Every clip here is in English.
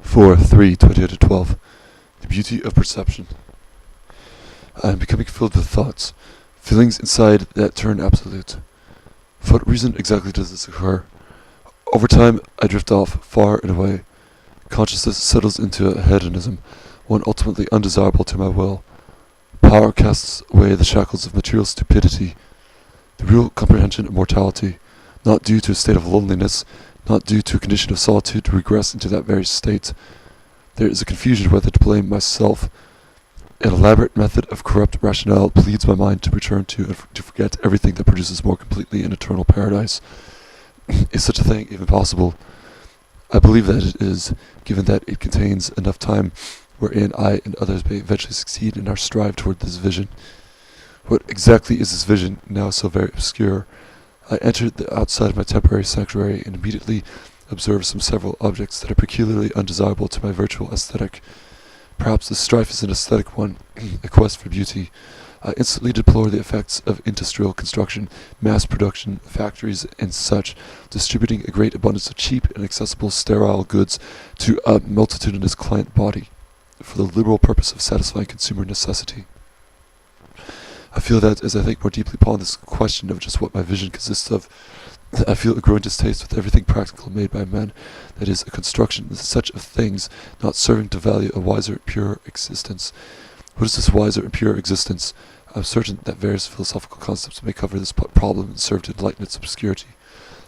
4-3-2012. The beauty of perception. I am becoming filled with thoughts, feelings inside that turn absolute. For what reason exactly does this occur? Over time, I drift off, far and away. Consciousness settles into a hedonism, one ultimately undesirable to my will. Power casts away the shackles of material stupidity, the real comprehension of mortality, not due to a state of loneliness, not due to a condition of solitude to regress into that very state. There is a confusion whether to blame myself. An elaborate method of corrupt rationale pleads my mind to return to and to forget everything that produces more completely an eternal paradise. Is such a thing even possible? I believe that it is, given that it contains enough time wherein I and others may eventually succeed in our strive toward this vision. What exactly is this vision, now so very obscure? I entered the outside of my temporary sanctuary and immediately observed several objects that are peculiarly undesirable to my virtual aesthetic. Perhaps the strife is an aesthetic one, a quest for beauty. I instantly deplore the effects of industrial construction, mass production, factories, and such, distributing a great abundance of cheap and accessible sterile goods to a multitudinous client body, for the liberal purpose of satisfying consumer necessity. I feel that, as I think more deeply upon this question of just what my vision consists of, I feel a growing distaste with everything practical made by men, that is, a construction such of things not serving to value a wiser, purer existence. What is this wiser and purer existence? I am certain that various philosophical concepts may cover this problem and serve to enlighten its obscurity.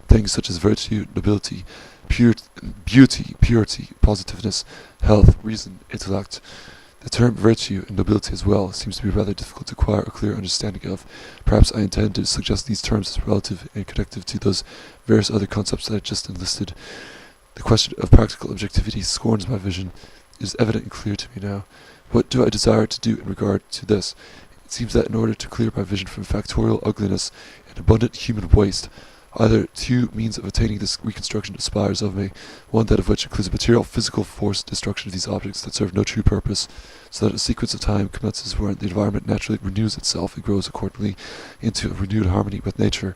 Things such as virtue, nobility, beauty, purity, positiveness, health, reason, intellect. The term virtue and nobility as well seems to be rather difficult to acquire a clear understanding of. Perhaps I intend to suggest these terms as relative and connective to those various other concepts that I just enlisted. The question of practical objectivity scorns my vision. It is evident and clear to me now. What do I desire to do in regard to this? It seems that in order to clear my vision from factorial ugliness and abundant human waste, either two means of attaining this reconstruction aspires of me, one that of which includes a material physical force destruction of these objects that serve no true purpose, so that a sequence of time commences wherein the environment naturally renews itself and grows accordingly into a renewed harmony with nature.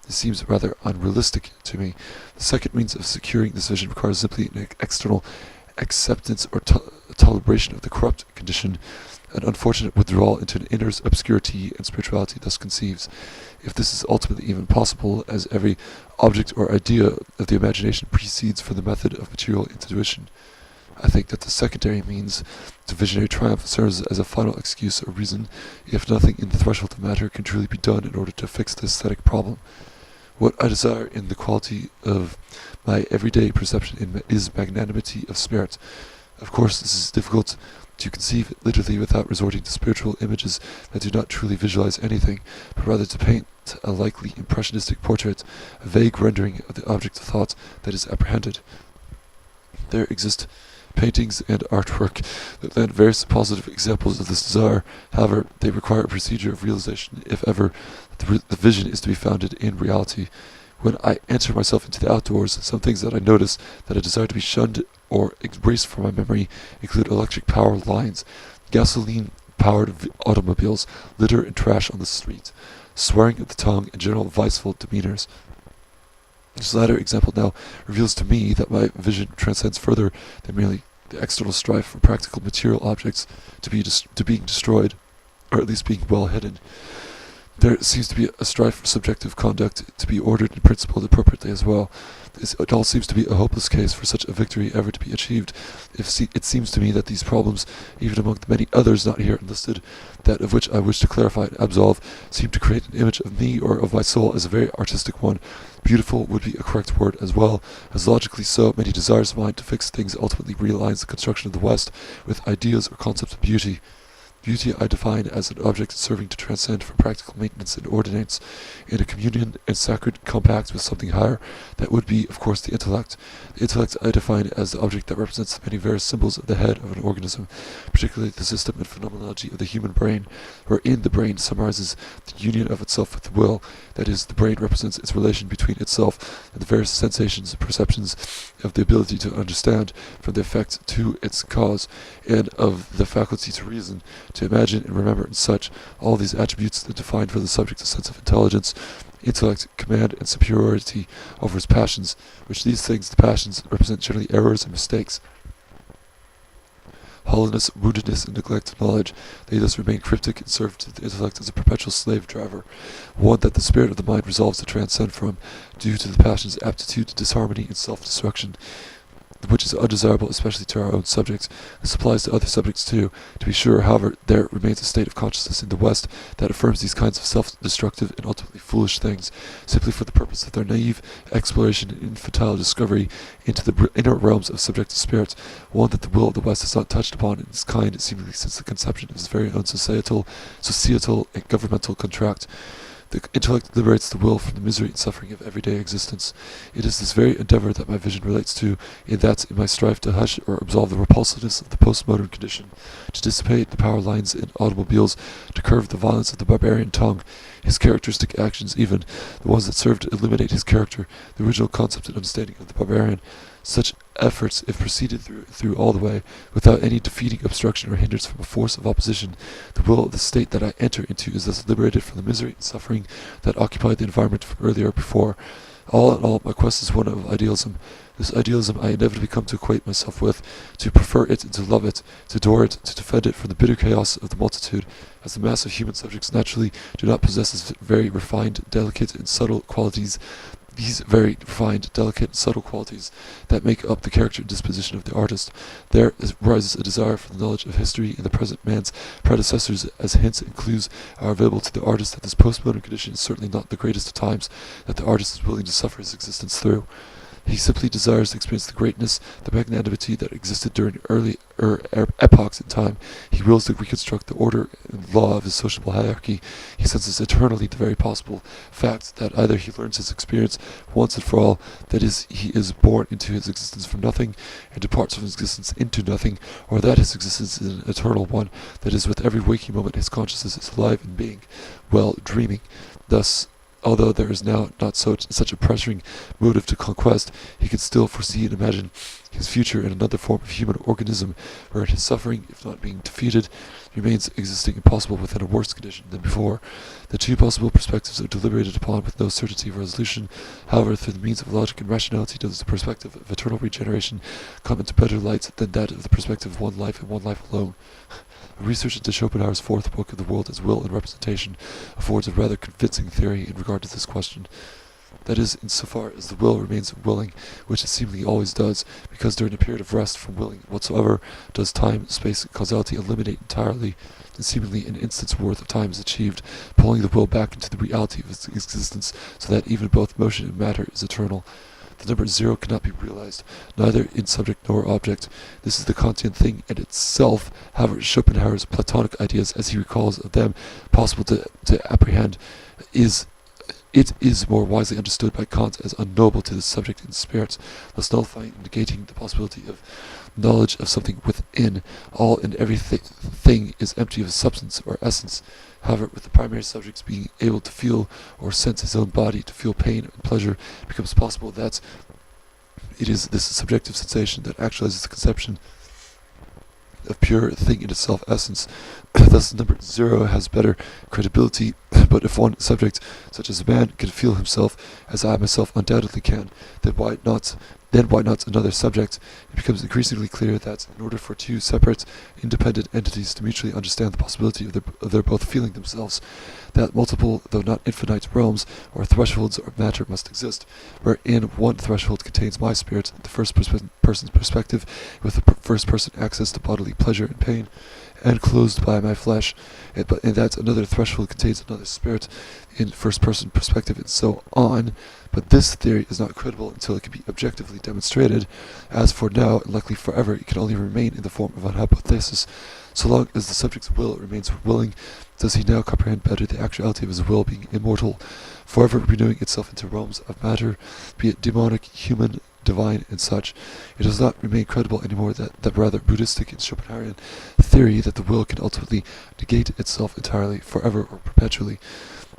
This seems rather unrealistic to me. The second means of securing this vision requires simply an external acceptance or toleration of the corrupt condition, an unfortunate withdrawal into an inner obscurity and spirituality thus conceives. If this is ultimately even possible, as every object or idea of the imagination precedes for the method of material intuition, I think that the secondary means to visionary triumph serves as a final excuse or reason, if nothing in the threshold of matter can truly be done in order to fix the aesthetic problem. What I desire in the quality of my everyday perception is magnanimity of spirit. Of course, this is difficult to conceive literally without resorting to spiritual images that do not truly visualize anything, but rather to paint a likely impressionistic portrait, a vague rendering of the object of thought that is apprehended. There exist paintings and artwork that lend various positive examples of this desire. However, they require a procedure of realization, if ever the vision is to be founded in reality. When I enter myself into the outdoors, some things that I notice that I desire to be shunned or erased from my memory include electric power lines, gasoline-powered automobiles, litter and trash on the street, swearing of the tongue, and general viceful demeanors. This latter example now reveals to me that my vision transcends further than merely the external strife for practical material objects to being destroyed, or at least being well hidden. There seems to be a strife for subjective conduct to be ordered and principled appropriately as well. It all seems to be a hopeless case for such a victory ever to be achieved. It seems to me that these problems, even among the many others not here enlisted, that of which I wish to clarify and absolve, seem to create an image of me or of my soul as a very artistic one. Beautiful would be a correct word as well, as logically so many desires of mine to fix things ultimately realigns the construction of the West with ideas or concepts of beauty. Beauty I define as an object serving to transcend from practical maintenance and ordinance in a communion and sacred compact with something higher. That would be, of course, the intellect. The intellect I define as the object that represents the many various symbols of the head of an organism, particularly the system and phenomenology of the human brain, wherein the brain summarizes the union of itself with the will. That is, the brain represents its relation between itself and the various sensations and perceptions of the ability to understand, from the effect to its cause, and of the faculty to reason, to imagine and remember and such. All these attributes that define for the subject a sense of intelligence, intellect, command, and superiority over his passions, which these things, the passions, represent generally errors and mistakes. hollowness, woundedness, and neglect of knowledge. They thus remain cryptic and serve to the intellect as a perpetual slave driver, one that the spirit of the mind resolves to transcend from, due to the passion's aptitude to disharmony and self-destruction, which is undesirable especially to our own subjects. This applies to other subjects too. To be sure, however, there remains a state of consciousness in the West that affirms these kinds of self-destructive and ultimately foolish things, simply for the purpose of their naive exploration and infantile discovery into the inner realms of subjective spirits, one that the will of the West has not touched upon in its kind seemingly since the conception of its very own societal and governmental contract. The intellect liberates the will from the misery and suffering of everyday existence. It is this very endeavor that my vision relates to, in my strife to hush or absolve the repulsiveness of the postmodern condition, to dissipate the power lines in automobiles, to curb the violence of the barbarian tongue, his characteristic actions even, the ones that serve to eliminate his character, the original concept and understanding of the barbarian. Such efforts, if proceeded through all the way, without any defeating obstruction or hindrance from a force of opposition, the will of the state that I enter into is thus liberated from the misery and suffering that occupied the environment from earlier before. All in all, my quest is one of idealism. This idealism I inevitably come to equate myself with, to prefer it and to love it, to adore it, to defend it from the bitter chaos of the multitude, as the mass of human subjects naturally do not possess these very refined, delicate, and subtle qualities that make up the character and disposition of the artist. There rises a desire for the knowledge of history in the present man's predecessors, as hints and clues are available to the artist that this postmodern condition is certainly not the greatest of times that the artist is willing to suffer his existence through. He simply desires to experience the greatness, the magnanimity that existed during early epochs in time. He wills to reconstruct the order and law of his sociable hierarchy. He senses eternally the very possible fact that either he learns his experience once and for all, that is, he is born into his existence from nothing and departs from his existence into nothing, or that his existence is an eternal one, that is, with every waking moment his consciousness is alive and being, well, dreaming. Thus, although there is now not such a pressuring motive to conquest, he can still foresee and imagine his future in another form of human organism, wherein his suffering, if not being defeated, remains existing and possible within a worse condition than before. The two possible perspectives are deliberated upon with no certainty of resolution. However, through the means of logic and rationality does the perspective of eternal regeneration come into better light than that of the perspective of one life and one life alone. A research into Schopenhauer's fourth book of The World as Will and Representation affords a rather convincing theory in regard to this question. That is, insofar as the will remains willing, which it seemingly always does, because during a period of rest from willing whatsoever does time, space, and causality eliminate entirely, and seemingly an instant's worth of time is achieved, pulling the will back into the reality of its existence, so that even both motion and matter is eternal. The number zero cannot be realized, neither in subject nor object. This is the Kantian thing in itself. However, Schopenhauer's Platonic ideas, as he recalls of them, possible to apprehend, it is more wisely understood by Kant as unknowable to the subject in spirit, thus nullifying and negating the possibility of knowledge of something within. All and everything is empty of substance or essence. However, with the primary subjects being able to feel or sense his own body, to feel pain and pleasure, it becomes possible that it is this subjective sensation that actualizes the conception of pure thing in itself essence. Thus the number zero has better credibility, but if one subject, such as a man, can feel himself, as I myself undoubtedly can, then why not another subject? It becomes increasingly clear that in order for two separate, independent entities to mutually understand the possibility of their both feeling themselves, that multiple, though not infinite, realms or thresholds of matter must exist, wherein one threshold contains my spirit, the first person's perspective, with the first person access to bodily pleasure and pain, and closed by my flesh, and that another threshold contains another spirit in first-person perspective, and so on. But this theory is not credible until it can be objectively demonstrated. As for now, and likely forever, it can only remain in the form of an hypothesis. So long as the subject's will remains willing, does he now comprehend better the actuality of his will being immortal, forever renewing itself into realms of matter, be it demonic, human, divine, and such. It does not remain credible anymore that rather Buddhistic and Schopenhauerian theory that the will can ultimately negate itself entirely, forever or perpetually.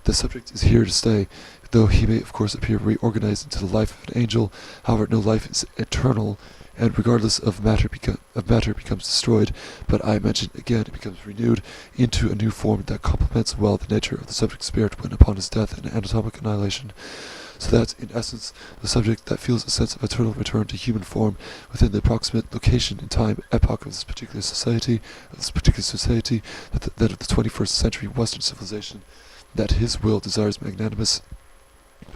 The subject is here to stay, though he may of course appear reorganized into the life of an angel. However, no life is eternal, and regardless of matter becomes destroyed, but I mention again, it becomes renewed into a new form that complements well the nature of the subject's spirit when upon his death and anatomic annihilation. so that, in essence, the subject that feels a sense of eternal return to human form within the approximate location and time epoch of this particular society, that of the 21st century Western civilization, that his will desires magnanimous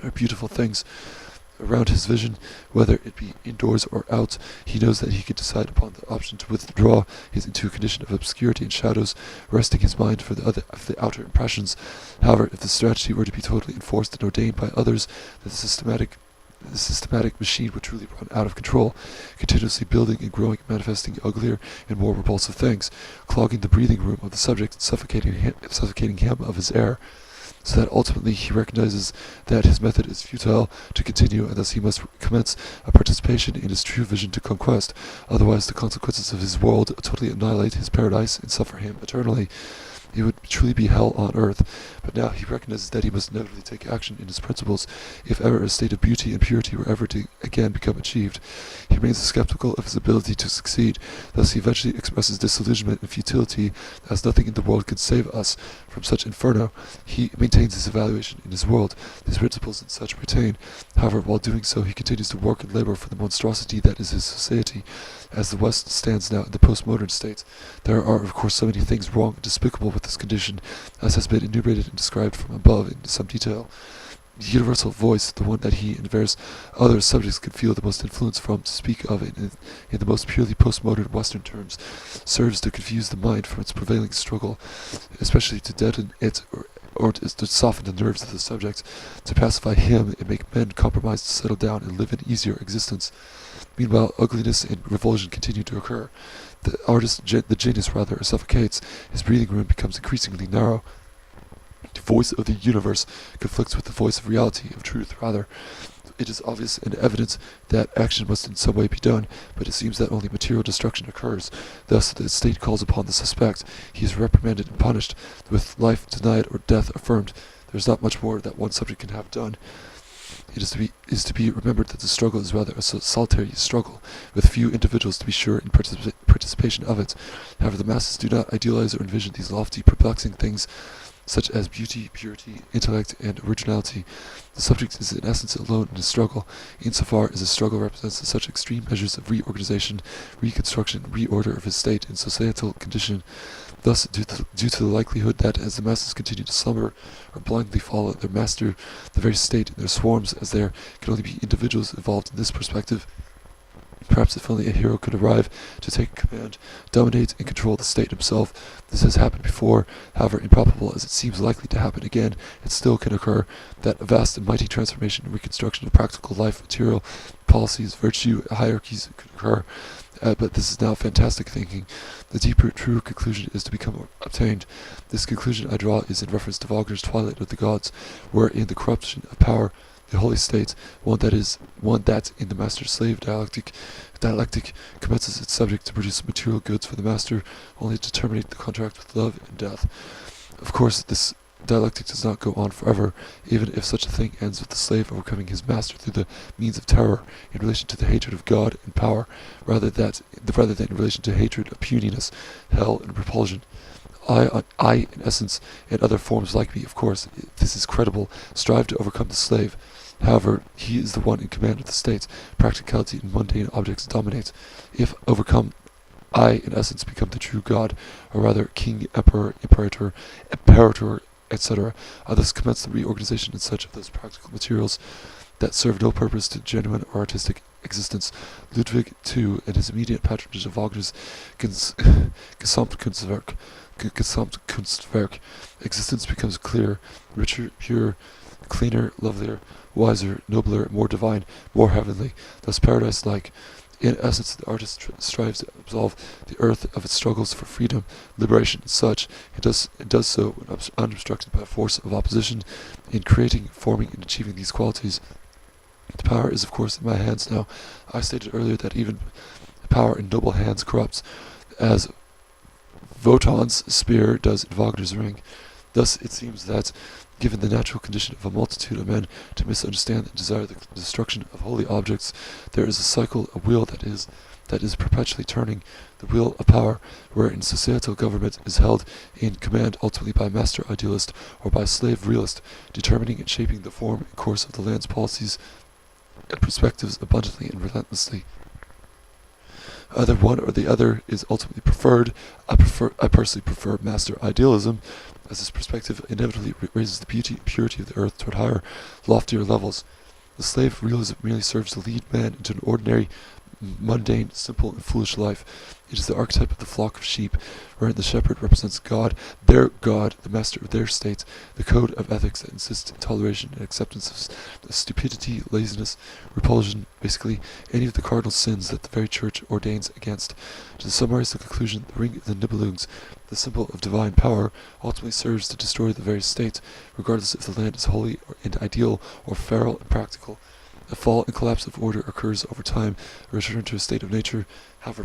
or beautiful things around his vision, whether it be indoors or out. He knows that he can decide upon the option to withdraw into a condition of obscurity and shadows, resting his mind for the outer impressions. However, if the strategy were to be totally enforced and ordained by others, then the systematic machine would truly run out of control, continuously building and growing, manifesting uglier and more repulsive things, clogging the breathing room of the subject and suffocating him of his air, so that ultimately he recognizes that his method is futile to continue, and thus he must commence a participation in his true vision to conquest. Otherwise, the consequences of his world totally annihilate his paradise and suffer him eternally. It would truly be hell on earth. But now he recognizes that he must inevitably take action in his principles, if ever a state of beauty and purity were ever to again become achieved. He remains skeptical of his ability to succeed. Thus he eventually expresses disillusionment and futility, as nothing in the world can save us from such inferno. He maintains his evaluation in his world, his principles and such retain. However, while doing so, he continues to work and labor for the monstrosity that is his society. As the West stands now in the postmodern state, there are of course so many things wrong and despicable with this condition, as has been enumerated and described from above in some detail. The universal voice, the one that he and various other subjects can feel the most influence from, to speak of it in the most purely postmodern Western terms, serves to confuse the mind from its prevailing struggle, especially to deaden it or to soften the nerves of the subject, to pacify him and make men compromise to settle down and live an easier existence. Meanwhile, ugliness and revulsion continue to occur. The genius suffocates. His breathing room becomes increasingly narrow. The voice of the universe conflicts with the voice of reality, of truth, rather. It is obvious and evident that action must in some way be done, but it seems that only material destruction occurs. Thus, the state calls upon the suspect. He is reprimanded and punished, with life denied or death affirmed. There is not much more that one subject can have done. It is to be remembered that the struggle is rather a solitary struggle, with few individuals to be sure in participation of it. However, the masses do not idealize or envision these lofty, perplexing things, such as beauty, purity, intellect, and originality. The subject is in essence alone in a struggle, insofar as the struggle represents such extreme measures of reorganization, reconstruction, reorder of his state and societal condition. Thus, due to the likelihood that as the masses continue to slumber or blindly follow their master, the very state in their swarms, as there can only be individuals involved in this perspective, perhaps if only a hero could arrive to take command, dominate, and control the state himself. This has happened before, however improbable as it seems likely to happen again, it still can occur, that a vast and mighty transformation and reconstruction of practical life, material, policies, virtue, hierarchies could occur. But this is now fantastic thinking. The deeper, true conclusion is to become obtained. This conclusion I draw is in reference to Wagner's Twilight of the Gods, wherein the corruption of power, the holy state, one that in the master-slave dialectic commences its subject to produce material goods for the master, only to terminate the contract with love and death. Of course, this dialectic does not go on forever, even if such a thing ends with the slave overcoming his master through the means of terror, in relation to the hatred of God and power, rather than in relation to hatred of puniness, hell, and repulsion. I, in essence, and other forms like me, of course, if this is credible, strive to overcome the slave. However, he is the one in command of the state. Practicality and mundane objects dominate. If overcome, I, in essence, become the true God, or rather king, emperor, imperator, etc. I thus commence the reorganization in such of those practical materials that serve no purpose to genuine or artistic existence. Ludwig, too, and his immediate patronage of Wagner's Gesamtkunstwerk, existence becomes clear, richer, purer, cleaner, lovelier, wiser, nobler, more divine, more heavenly, thus paradise-like. In essence, the artist strives to absolve the earth of its struggles for freedom, liberation, and such. It does so when unobstructed by a force of opposition in creating, forming, and achieving these qualities. The power is, of course, in my hands now. I stated earlier that even power in noble hands corrupts, as Wotan's spear does in Wagner's ring. Thus, it seems that Given the natural condition of a multitude of men to misunderstand and desire the destruction of holy objects, there is a cycle, a wheel that is perpetually turning, the wheel of power, wherein societal government is held in command ultimately by a master idealist or by a slave realist, determining and shaping the form and course of the land's policies and perspectives abundantly and relentlessly. Either one or the other is ultimately preferred. I personally prefer master idealism, as this perspective inevitably raises the beauty and purity of the earth toward higher, loftier levels. The slave realism merely serves to lead man into an ordinary, mundane, simple, and foolish life. It is the archetype of the flock of sheep, wherein the shepherd represents God, the master of their state, the code of ethics that insists in toleration and acceptance of stupidity, laziness, repulsion, basically any of the cardinal sins that the very church ordains against. To summarize the conclusion, the ring of the Nibelungs, the symbol of divine power, ultimately serves to destroy the very state, regardless if the land is holy and ideal or feral and practical. A fall and collapse of order occurs over time. A return to a state of nature, however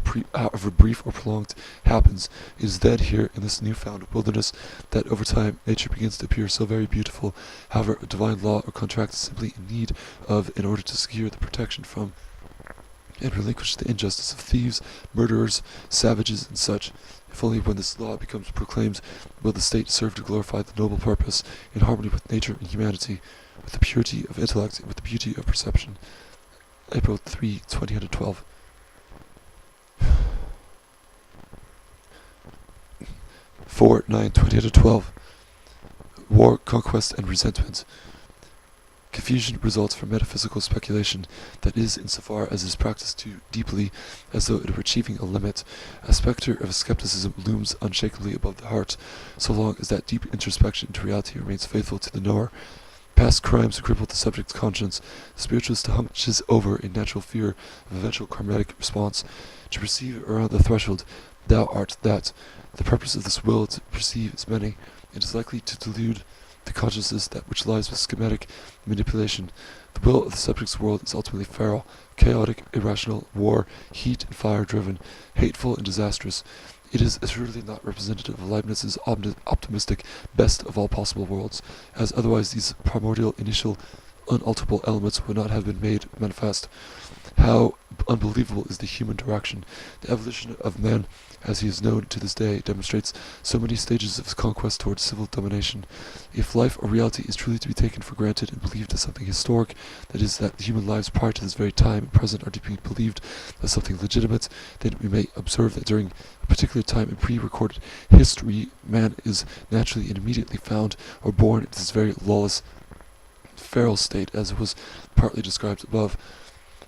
brief or prolonged, happens. It is then here, in this newfound wilderness, that over time nature begins to appear so very beautiful. However, a divine law or contract is simply in need of in order to secure the protection from and relinquish the injustice of thieves, murderers, savages, and such. If only when this law becomes proclaimed will the state serve to glorify the noble purpose in harmony with nature and humanity, with the purity of intellect and with the beauty of perception. April 3, 2012. Four 9/2012. War, conquest, and resentment. Confusion results from metaphysical speculation, that is, insofar as it is practiced too deeply, as though it were achieving a limit. A spectre of skepticism looms unshakably above the heart, so long as that deep introspection into reality remains faithful to the knower. Past crimes cripple the subject's conscience. The spiritualist hunches over in natural fear of eventual karmatic response. To perceive around the threshold, thou art that. The purpose of this will to perceive is many. It is likely to delude the consciousness that which lies with schematic manipulation. The will of the subject's world is ultimately feral, chaotic, irrational, war, heat and fire driven, hateful and disastrous. It is assuredly not representative of Leibniz's optimistic best of all possible worlds, as otherwise these primordial, initial, unalterable elements would not have been made manifest. How unbelievable is the human direction! The evolution of man, as he is known to this day, demonstrates so many stages of his conquest towards civil domination. If life or reality is truly to be taken for granted and believed as something historic, that is, that the human lives prior to this very time and present are to be believed as something legitimate, then we may observe that during a particular time in pre-recorded history, man is naturally and immediately found or born into this very lawless, feral state, as it was partly described above.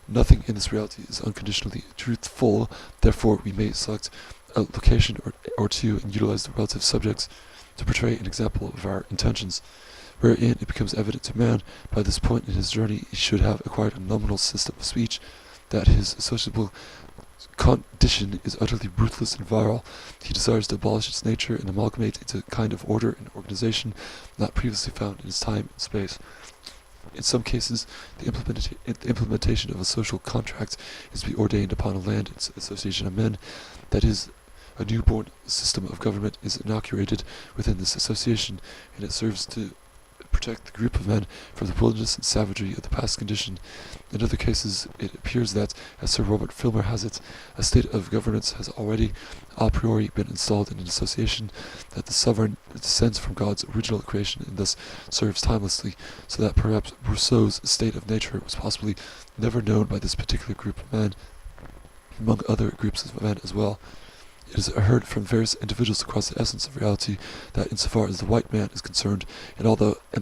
Nothing in this reality is unconditionally truthful, therefore we may select a location or two and utilize the relative subjects to portray an example of our intentions, wherein it becomes evident to man by this point in his journey he should have acquired a nominal system of speech, that his associable condition is utterly ruthless and virile. He desires to abolish its nature and amalgamate into a kind of order and organization not previously found in his time and space. In some cases, the implementation of a social contract is to be ordained upon a land association of men, that is, a newborn system of government is inaugurated within this association, and it serves to protect the group of men from the wilderness and savagery of the past condition. In other cases, it appears that, as Sir Robert Filmer has it, a state of governance has already a priori been installed in an association, that the sovereign descends from God's original creation and thus serves timelessly, so that perhaps Rousseau's state of nature was possibly never known by this particular group of men, among other groups of men as well. It is heard from various individuals across the essence of reality that insofar as the white man is concerned, and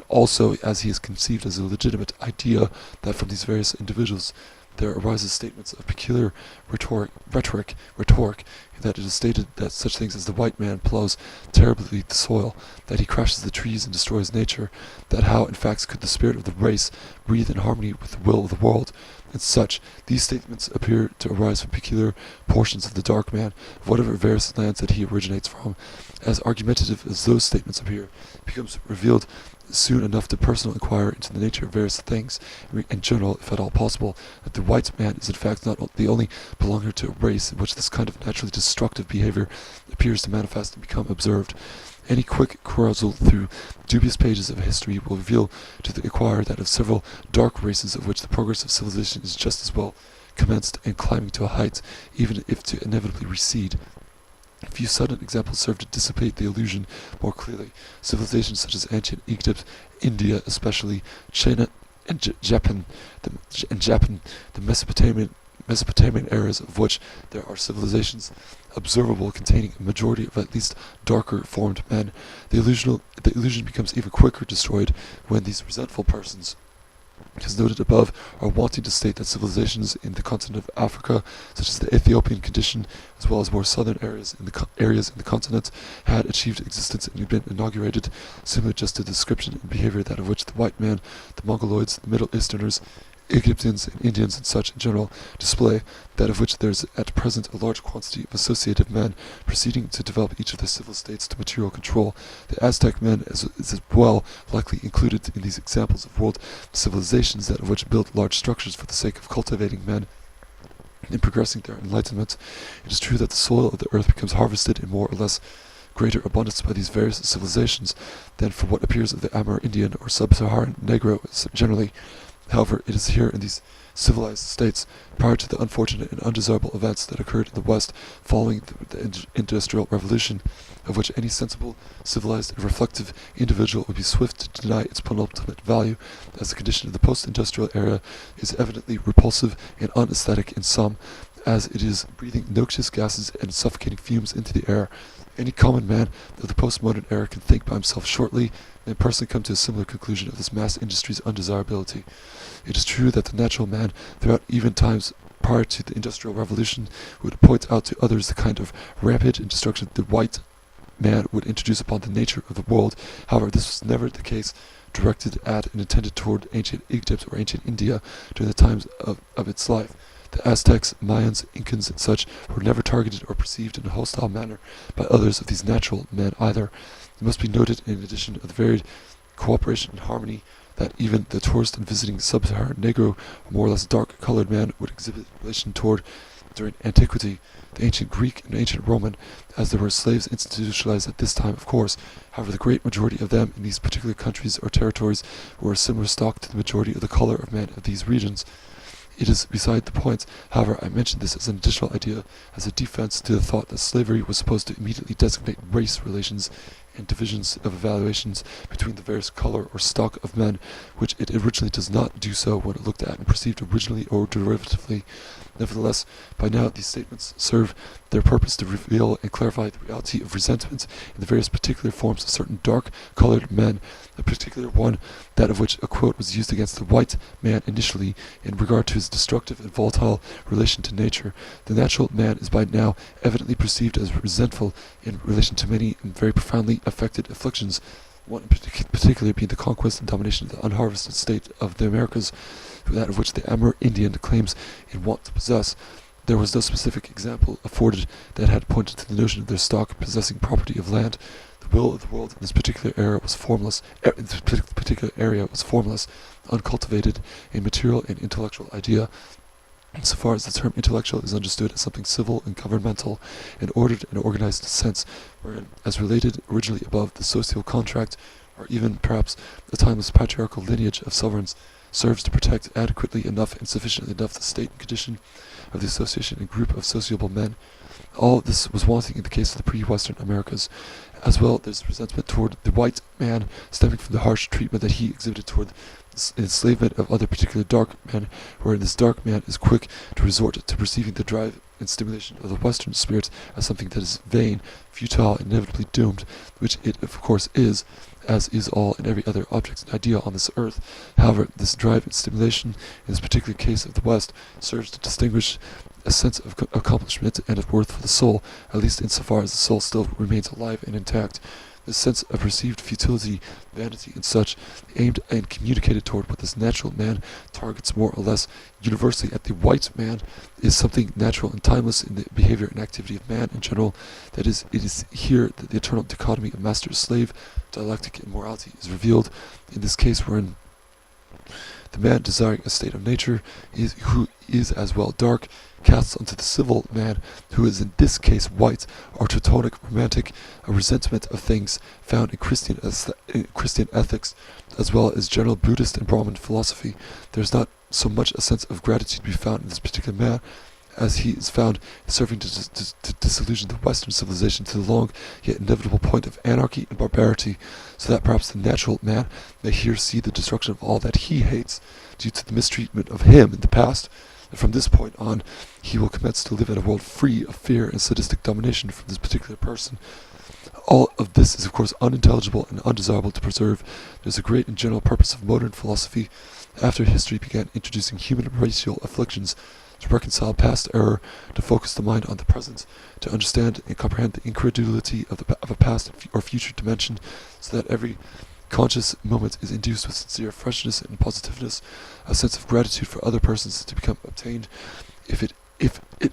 also as he is conceived as a legitimate idea, that from these various individuals there arises statements of peculiar rhetoric, that it is stated that such things as the white man plows terribly the soil, that he crashes the trees and destroys nature, that how in fact could the spirit of the race breathe in harmony with the will of the world, and such. These statements appear to arise from peculiar portions of the dark man, of whatever various lands that he originates from. As argumentative as those statements appear, it becomes revealed soon enough to personal inquiry into the nature of various things, in general, if at all possible, that the white man is in fact not the only belonger to a race in which this kind of naturally destructive behavior appears to manifest and become observed. Any quick carousal through dubious pages of history will reveal to the inquirer that of several dark races of which the progress of civilization is just as well commenced and climbing to a height, even if to inevitably recede. A few sudden examples serve to dissipate the illusion more clearly. Civilizations such as ancient Egypt, India especially, China, and Japan, the Mesopotamian eras of which there are civilizations observable containing a majority of at least darker formed men. The illusion becomes even quicker destroyed when these resentful persons, as noted above, are wanting to state that civilizations in the continent of Africa, such as the Ethiopian condition, as well as more southern areas in the continent, had achieved existence and had been inaugurated, similar just to the description and behavior that of which the white man, the Mongoloids, the Middle Easterners, Egyptians and Indians and such in general display, that of which there is at present a large quantity of associative men proceeding to develop each of their civil states to material control. The Aztec men is as well likely included in these examples of world civilizations that of which built large structures for the sake of cultivating men in progressing their enlightenment. It is true that the soil of the earth becomes harvested in more or less greater abundance by these various civilizations than for what appears of the Amerindian or sub-Saharan Negro generally. However, it is here in these civilized states, prior to the unfortunate and undesirable events that occurred in the West following the Industrial Revolution, of which any sensible, civilized, and reflective individual would be swift to deny its penultimate value, as the condition of the post-industrial era is evidently repulsive and unaesthetic in some, as it is breathing noxious gases and suffocating fumes into the air. Any common man of the postmodern era can think by himself shortly and personally come to a similar conclusion of this mass industry's undesirability. It is true that the natural man, throughout even times prior to the Industrial Revolution, would point out to others the kind of rampage and destruction the white man would introduce upon the nature of the world. However, this was never the case directed at and intended toward ancient Egypt or ancient India during the times of its life. The Aztecs, Mayans, Incans, and such were never targeted or perceived in a hostile manner by others of these natural men either. It must be noted, in addition of the varied cooperation and harmony, that even the tourist and visiting sub-Saharan Negro, or more or less dark-colored man, would exhibit relation toward, during antiquity, the ancient Greek and ancient Roman, as there were slaves institutionalized at this time, of course. However, the great majority of them in these particular countries or territories were a similar stock to the majority of the color of men of these regions. It is beside the point, however, I mention this as an additional idea, as a defense to the thought that slavery was supposed to immediately designate race relations and divisions of evaluations between the various color or stock of men, which it originally does not do so when it looked at and perceived originally or derivatively. Nevertheless, by now these statements serve their purpose to reveal and clarify the reality of resentment in the various particular forms of certain dark-colored men, a particular one, that of which a quote was used against the white man initially in regard to his destructive and volatile relation to nature. The natural man is by now evidently perceived as resentful in relation to many and very profoundly affected afflictions, one in particular being the conquest and domination of the unharvested state of the Americas, that of which the Amerindian claims in want to possess. There was no specific example afforded that had pointed to the notion of their stock possessing property of land. The will of the world in this particular area was formless, uncultivated, a material and intellectual idea. So far as the term intellectual is understood as something civil and governmental, in ordered and organized sense, wherein, as related originally above, the social contract, or even perhaps the timeless patriarchal lineage of sovereigns, serves to protect adequately enough and sufficiently enough the state and condition of the association and group of sociable men. All this was wanting in the case of the pre-Western Americas. As well, there's resentment toward the white man stemming from the harsh treatment that he exhibited toward the enslavement of other particular dark men, wherein this dark man is quick to resort to perceiving the drive and stimulation of the Western spirit as something that is vain, futile, and inevitably doomed, which it of course is, as is all and every other object and idea on this earth. However, this drive and stimulation, in this particular case of the West, serves to distinguish a sense of accomplishment and of worth for the soul, at least insofar as the soul still remains alive and intact. This sense of perceived futility, vanity, and such, aimed and communicated toward what this natural man targets more or less universally at the white man, is something natural and timeless in the behavior and activity of man in general. That is, it is here that the eternal dichotomy of master-slave, dialectic, and morality is revealed. In this case, wherein the man desiring a state of nature who is as well dark casts onto the civil man, who is in this case white, or Teutonic romantic, a resentment of things found in Christian ethics, as well as general Buddhist and Brahmin philosophy. There is not so much a sense of gratitude to be found in this particular man, as he is found serving to disillusion the Western civilization to the long yet inevitable point of anarchy and barbarity, so that perhaps the natural man may here see the destruction of all that he hates, due to the mistreatment of him in the past. And from this point on, he will commence to live in a world free of fear and sadistic domination from this particular person. All of this is of course unintelligible and undesirable to preserve. It is a great and general purpose of modern philosophy, after history began introducing human racial afflictions, to reconcile past error, to focus the mind on the present, to understand and comprehend the incredulity of a past or future dimension, so that every conscious moment is induced with sincere freshness and positiveness. A sense of gratitude for other persons to become obtained. If it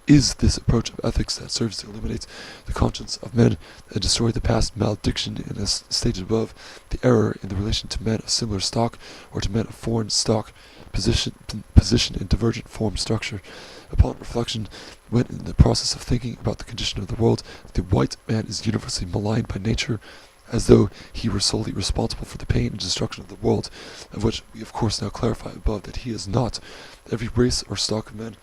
is this approach of ethics that serves to eliminate the conscience of men and destroy the past malediction, and as stated above, the error in the relation to men of similar stock or to men of foreign stock, position and divergent form structure. Upon reflection, when in the process of thinking about the condition of the world, the white man is universally maligned by nature, as though he were solely responsible for the pain and destruction of the world, of which we of course now clarify above that he is not. Every race or stock of men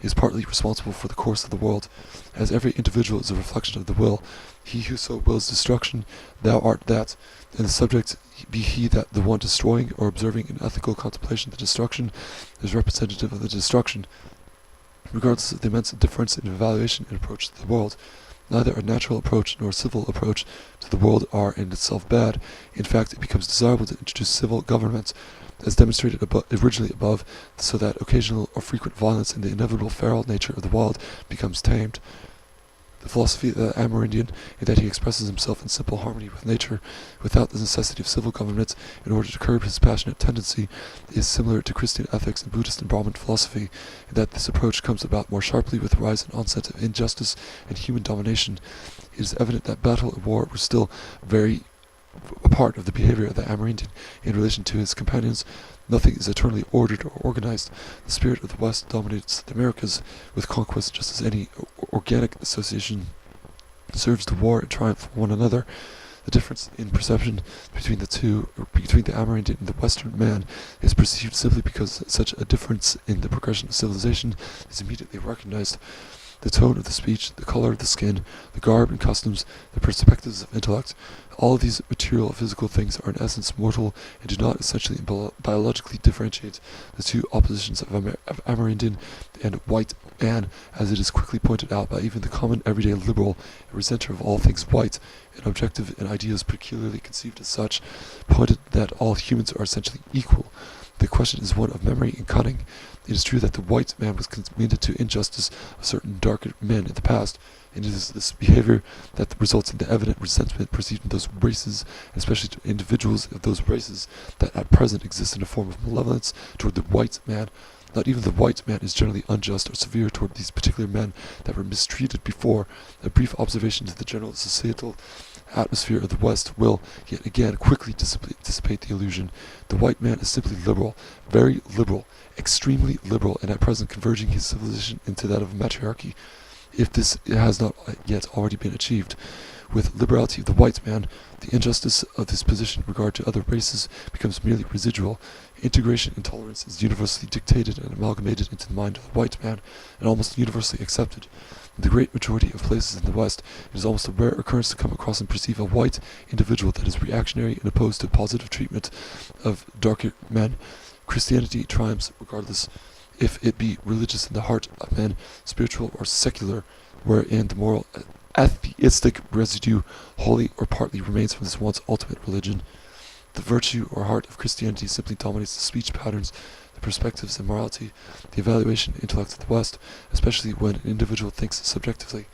is partly responsible for the course of the world, as every individual is a reflection of the will. He who so wills destruction, thou art that, and the subject be he that the one destroying or observing in ethical contemplation the destruction is representative of the destruction. Regardless of the immense difference in evaluation and approach to the world, neither a natural approach nor a civil approach to the world are in itself bad. In fact, it becomes desirable to introduce civil governments, as demonstrated originally above, so that occasional or frequent violence in the inevitable feral nature of the wild becomes tamed. The philosophy of the Amerindian, in that he expresses himself in simple harmony with nature, without the necessity of civil government in order to curb his passionate tendency, is similar to Christian ethics and Buddhist and Brahmin philosophy, in that this approach comes about more sharply with the rise and onset of injustice and human domination. It is evident that battle and war were still very a part of the behavior of the Amerindian in relation to his companions. Nothing is eternally ordered or organized. The spirit of the West dominates the Americas with conquest, just as any organic association serves to war and triumph for one another. The difference in perception between the two, or between the Amerindian and the Western man, is perceived simply because such a difference in the progression of civilization is immediately recognized. The tone of the speech, the color of the skin, the garb and customs, the perspectives of intellect, all of these material physical things are in essence mortal and do not essentially biologically differentiate the two oppositions of Amerindian and white man, as it is quickly pointed out by even the common everyday liberal, a resenter of all things white, and objective and ideas peculiarly conceived as such, pointed that all humans are essentially equal. The question is one of memory and cunning. It is true that the white man was committed to injustice of certain darker men in the past, and it is this behavior that results in the evident resentment perceived in those races, especially to individuals of those races, that at present exist in a form of malevolence toward the white man. Not even the white man is generally unjust or severe toward these particular men that were mistreated before. A brief observation to the general societal atmosphere of the West will, yet again, quickly dissipate the illusion. The white man is simply liberal, very liberal, extremely liberal, and at present converging his civilization into that of a matriarchy, if this has not yet already been achieved. With liberality of the white man, the injustice of his position in regard to other races becomes merely residual. Integration and tolerance is universally dictated and amalgamated into the mind of the white man, and almost universally accepted. In the great majority of places in the West, it is almost a rare occurrence to come across and perceive a white individual that is reactionary and opposed to positive treatment of darker men. Christianity triumphs regardless if it be religious in the heart of men, spiritual or secular, wherein the moral atheistic residue wholly or partly remains from this once ultimate religion. The virtue or heart of Christianity simply dominates the speech patterns, the perspectives and morality, the evaluation and intellect of the West, especially when an individual thinks subjectively.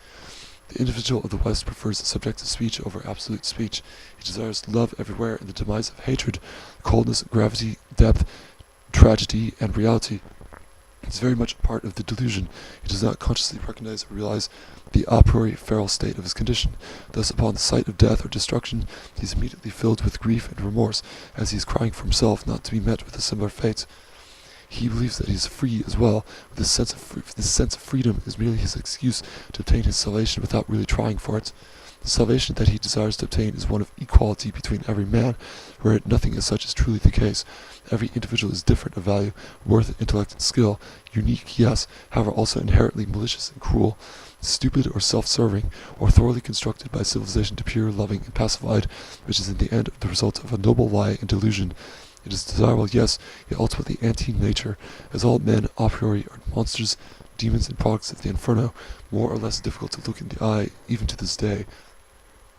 The individual of the West prefers subjective speech over absolute speech. He desires love everywhere and the demise of hatred, coldness, gravity, depth, tragedy, and reality. It is very much a part of the delusion. He does not consciously recognize or realize the a priori feral state of his condition. Thus, upon the sight of death or destruction, he is immediately filled with grief and remorse, as he is crying for himself not to be met with a similar fate. He believes that he is free as well. This sense of freedom is merely his excuse to obtain his salvation without really trying for it. The salvation that he desires to obtain is one of equality between every man, where nothing as such is truly the case. Every individual is different of value, worth, intellect, and skill, unique, yes, however also inherently malicious and cruel, stupid or self-serving, or thoroughly constructed by civilization to pure, loving, and pacified, which is in the end the result of a noble lie and delusion. It is desirable, yes, yet ultimately anti-nature, as all men a priori are monsters, demons, and products of the inferno, more or less difficult to look in the eye, even to this day.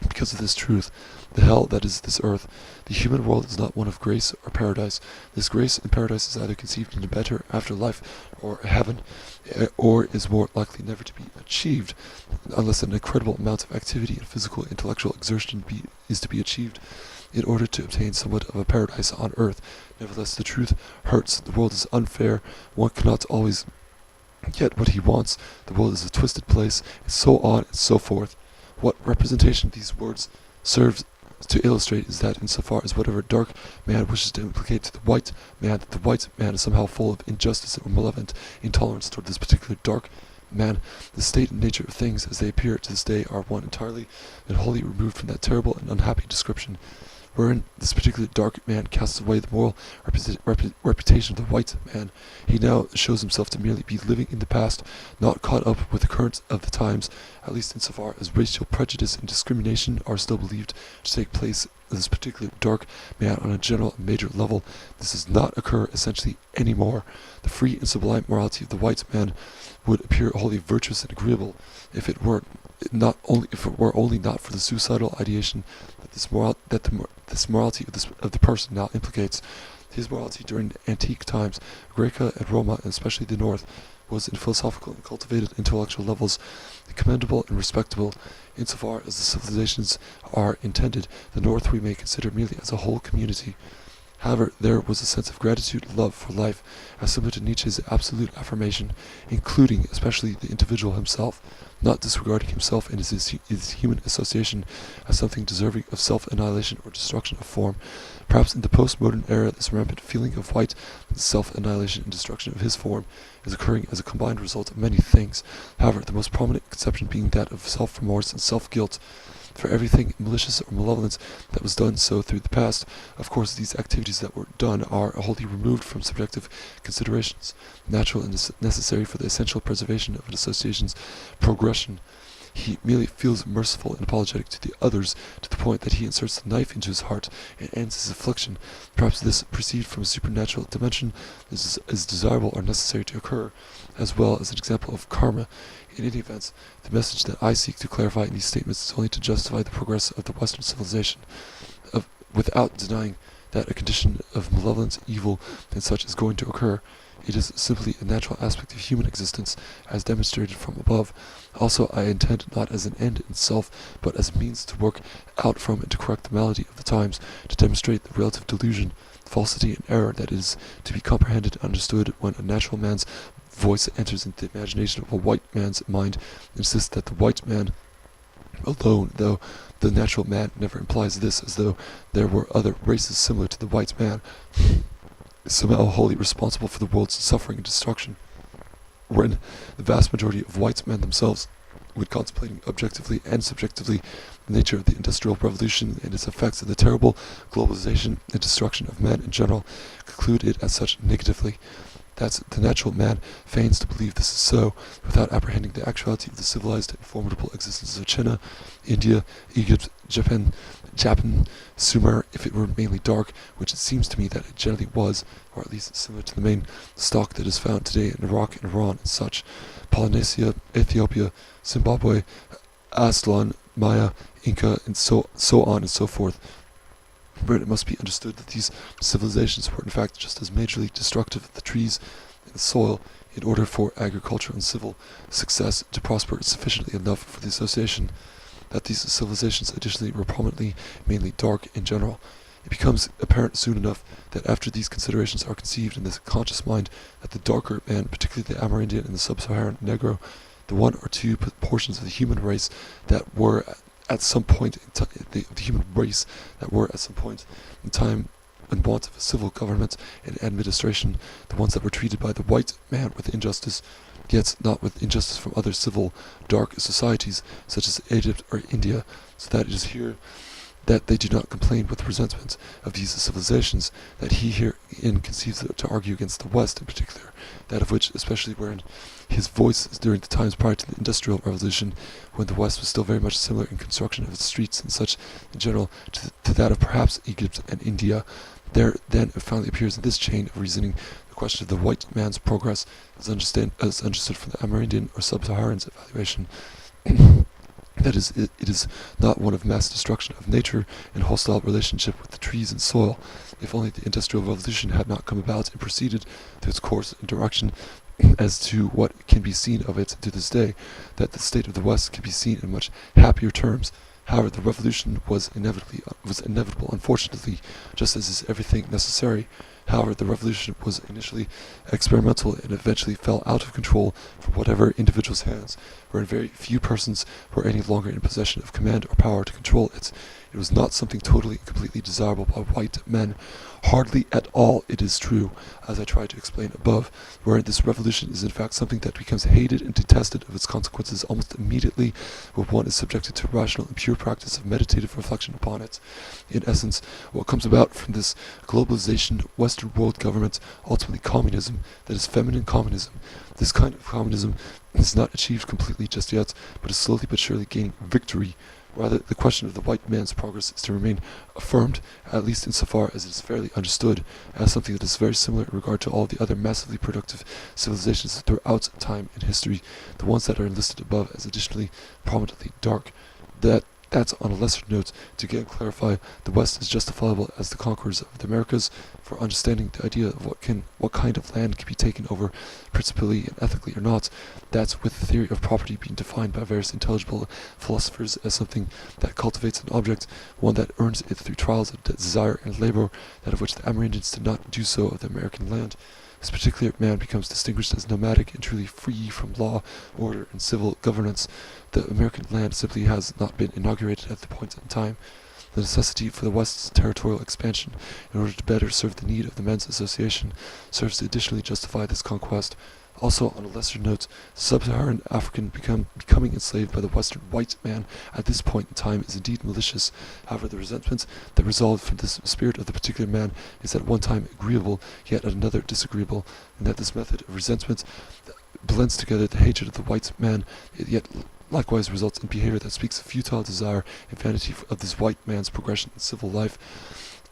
Because of this truth, the hell that is this earth, the human world is not one of grace or paradise. This grace and paradise is either conceived in a better afterlife or a heaven, or is more likely never to be achieved, unless an incredible amount of activity and physical intellectual exertion is to be achieved in order to obtain somewhat of a paradise on earth. Nevertheless, the truth hurts. The world is unfair. One cannot always get what he wants. The world is a twisted place, and so on and so forth. What representation these words serves to illustrate is that insofar as whatever dark man wishes to implicate to the white man, that the white man is somehow full of injustice or malevolent intolerance toward this particular dark man, the state and nature of things as they appear to this day are one entirely and wholly removed from that terrible and unhappy description, wherein this particular dark man casts away the moral reputation of the white man. He now shows himself to merely be living in the past, not caught up with the currents of the times, at least insofar as racial prejudice and discrimination are still believed to take place in this particular dark man on a general and major level. This does not occur essentially anymore. The free and sublime morality of the white man would appear wholly virtuous and agreeable if it were only not for the suicidal ideation that this morality of the person now implicates. His morality during antique times, Grecia and Roma, and especially the North, was in philosophical and cultivated intellectual levels commendable and respectable. Insofar as the civilizations are intended, the North we may consider merely as a whole community. However, there was a sense of gratitude and love for life, as similar to Nietzsche's absolute affirmation, including especially the individual himself, not disregarding himself and his human association as something deserving of self-annihilation or destruction of form. Perhaps in the post-modern era, this rampant feeling of white self-annihilation and destruction of his form is occurring as a combined result of many things. However, the most prominent conception being that of self-remorse and self-guilt for everything malicious or malevolent that was done so through the past. Of course, these activities that were done are wholly removed from subjective considerations, natural and necessary for the essential preservation of an association's progression. He merely feels merciful and apologetic to the others, to the point that he inserts the knife into his heart and ends his affliction. Perhaps this proceed from a supernatural dimension is desirable or necessary to occur, as well as an example of karma. In any event, the message that I seek to clarify in these statements is only to justify the progress of the Western civilization, without denying that a condition of malevolent evil and such is going to occur. It is simply a natural aspect of human existence, as demonstrated from above. Also, I intend not as an end in itself, but as a means to work out from and to correct the malady of the times, to demonstrate the relative delusion, falsity, and error that is to be comprehended and understood when a natural man's voice enters into the imagination of a white man's mind, and insists that the white man alone, though the natural man never implies this, as though there were other races similar to the white man, is somehow wholly responsible for the world's suffering and destruction, when the vast majority of white men themselves, when contemplating objectively and subjectively the nature of the Industrial Revolution and its effects on the terrible globalization and destruction of men in general, conclude it as such negatively. That the natural man feigns to believe this is so, without apprehending the actuality of the civilized and formidable existence of China, India, Egypt, Japan, Sumer, if it were mainly dark, which it seems to me that it generally was, or at least similar to the main stock that is found today in Iraq and Iran and such, Polynesia, Ethiopia, Zimbabwe, Aztlan, Maya, Inca, and so on and so forth. But it must be understood that these civilizations were in fact just as majorly destructive of the trees and the soil in order for agricultural and civil success to prosper sufficiently enough for the association, that these civilizations additionally were prominently mainly dark in general. It becomes apparent soon enough that after these considerations are conceived in the conscious mind, that the darker man, particularly the Amerindian and the Sub-Saharan Negro, the one or two portions of the human race that were at some point in the human race that were at some point in time in want of a civil government and administration, the ones that were treated by the white man with injustice, yet not with injustice from other civil, dark societies, such as Egypt or India, so that it is here that they do not complain with resentment of these civilizations, that he herein conceives to argue against the West in particular, that of which, especially wherein his voice is during the times prior to the Industrial Revolution, when the West was still very much similar in construction of its streets and such in general to that of perhaps Egypt and India. There then it finally appears in this chain of reasoning the question of the white man's progress as understood from the Amerindian or Sub-Saharan's evaluation. That is, it is not one of mass destruction of nature and hostile relationship with the trees and soil. If only the Industrial Revolution had not come about and proceeded through its course and direction as to what can be seen of it to this day, that the state of the West can be seen in much happier terms. However, the revolution was inevitable, unfortunately, just as is everything necessary. However, the revolution was initially experimental and eventually fell out of control from whatever individual's hands, wherein very few persons were any longer in possession of command or power to control it. It was not something totally and completely desirable by white men. Hardly at all, it is true, as I tried to explain above, wherein this revolution is in fact something that becomes hated and detested of its consequences almost immediately when one is subjected to rational and pure practice of meditative reflection upon it. In essence, what comes about from this globalization, Western world government, ultimately communism, that is feminine communism. This kind of communism is not achieved completely just yet, but is slowly but surely gaining victory. Rather, the question of the white man's progress is to remain affirmed, at least insofar as it is fairly understood, as something that is very similar in regard to all the other massively productive civilizations throughout time and history, the ones that are listed above as additionally prominently dark. That's on a lesser note, to again clarify, the West is justifiable as the conquerors of the Americas for understanding the idea of what kind of land can be taken over, principally and ethically or not. That's with the theory of property being defined by various intelligible philosophers as something that cultivates an object, one that earns it through trials of desire and labor, that of which the Amerindians did not do so of the American land. This particular man becomes distinguished as nomadic and truly free from law, order, and civil governance. The American land simply has not been inaugurated at the point in time. The necessity for the West's territorial expansion, in order to better serve the need of the men's association, serves to additionally justify this conquest. Also, on a lesser note, the sub-Saharan African becoming enslaved by the Western white man at this point in time is indeed malicious. However, the resentment that resulted from this spirit of the particular man is at one time agreeable, yet at another disagreeable, and that this method of resentment blends together the hatred of the white man, yet likewise results in behavior that speaks of futile desire and vanity of this white man's progression in civil life.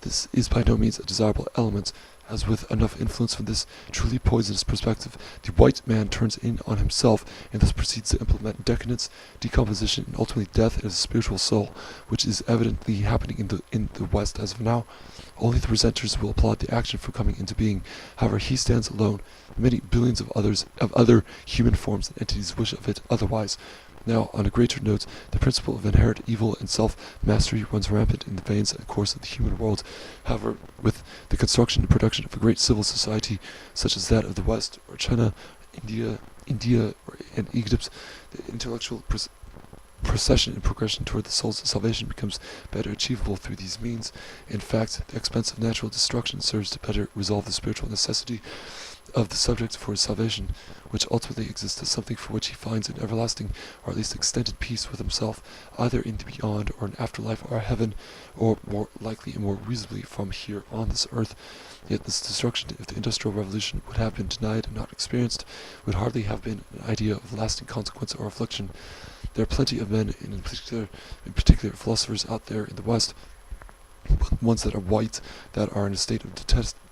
This is by no means a desirable element, as with enough influence from this truly poisonous perspective, the white man turns in on himself and thus proceeds to implement decadence, decomposition, and ultimately death in his spiritual soul, which is evidently happening in the West as of now. Only the resenters will applaud the action for coming into being. However, he stands alone. Many billions of other human forms and entities wish of it otherwise. Now, on a greater note, the principle of inherent evil and self-mastery runs rampant in the veins and course of the human world. However, with the construction and production of a great civil society, such as that of the West, or China, India, and Egypt, the intellectual procession and progression toward the soul's salvation becomes better achievable through these means. In fact, the expense of natural destruction serves to better resolve the spiritual necessity of the subject for his salvation, which ultimately exists as something for which he finds an everlasting, or at least extended peace with himself, either in the beyond, or an afterlife, or a heaven, or more likely and more reasonably from here on this earth. Yet this destruction, if the Industrial Revolution would have been denied and not experienced, would hardly have been an idea of lasting consequence or affliction. There are plenty of men, and in particular philosophers out there in the West, ones that are white, that are in a state of detestation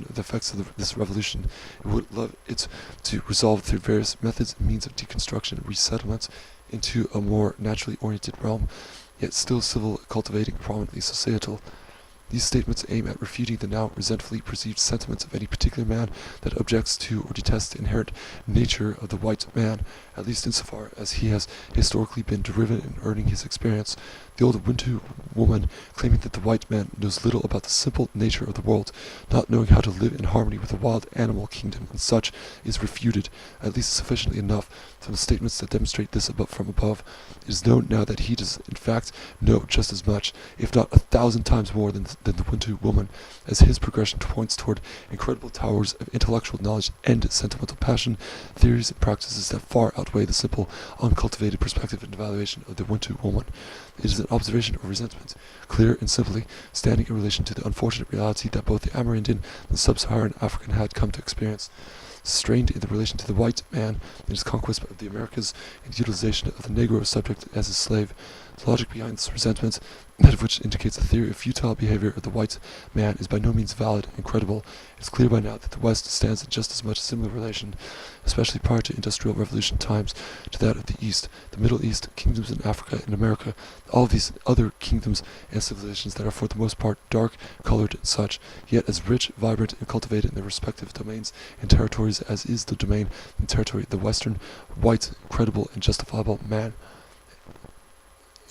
of the effects of this revolution, and would love it to resolve through various methods and means of deconstruction and resettlement into a more naturally oriented realm, yet still civil, cultivating, prominently societal. These statements aim at refuting the now resentfully perceived sentiments of any particular man that objects to or detests the inherent nature of the white man, at least insofar as he has historically been derivative in earning his experience. The old Wintu woman, claiming that the white man knows little about the simple nature of the world, not knowing how to live in harmony with the wild animal kingdom and such, is refuted, at least sufficiently enough, from the statements that demonstrate this from above. It is known now that he does in fact know just as much, if not 1,000 times more than the Wintu woman, as his progression points toward incredible towers of intellectual knowledge and sentimental passion, theories and practices that far outweigh the simple, uncultivated perspective and evaluation of the Wintu woman. It is an observation of resentment, clear and simply, standing in relation to the unfortunate reality that both the Amerindian and Sub-Saharan African had come to experience. Strained in the relation to the white man in his conquest of the Americas and utilization of the Negro subject as his slave, the logic behind this resentment, that of which indicates the theory of futile behavior of the white man, is by no means valid and credible. It is clear by now that the West stands in just as much similar relation, especially prior to Industrial Revolution times, to that of the East, the Middle East, kingdoms in Africa and America, all of these other kingdoms and civilizations that are for the most part dark-colored and such, yet as rich, vibrant, and cultivated in their respective domains and territories as is the domain and territory of the Western, white, credible, and justifiable man.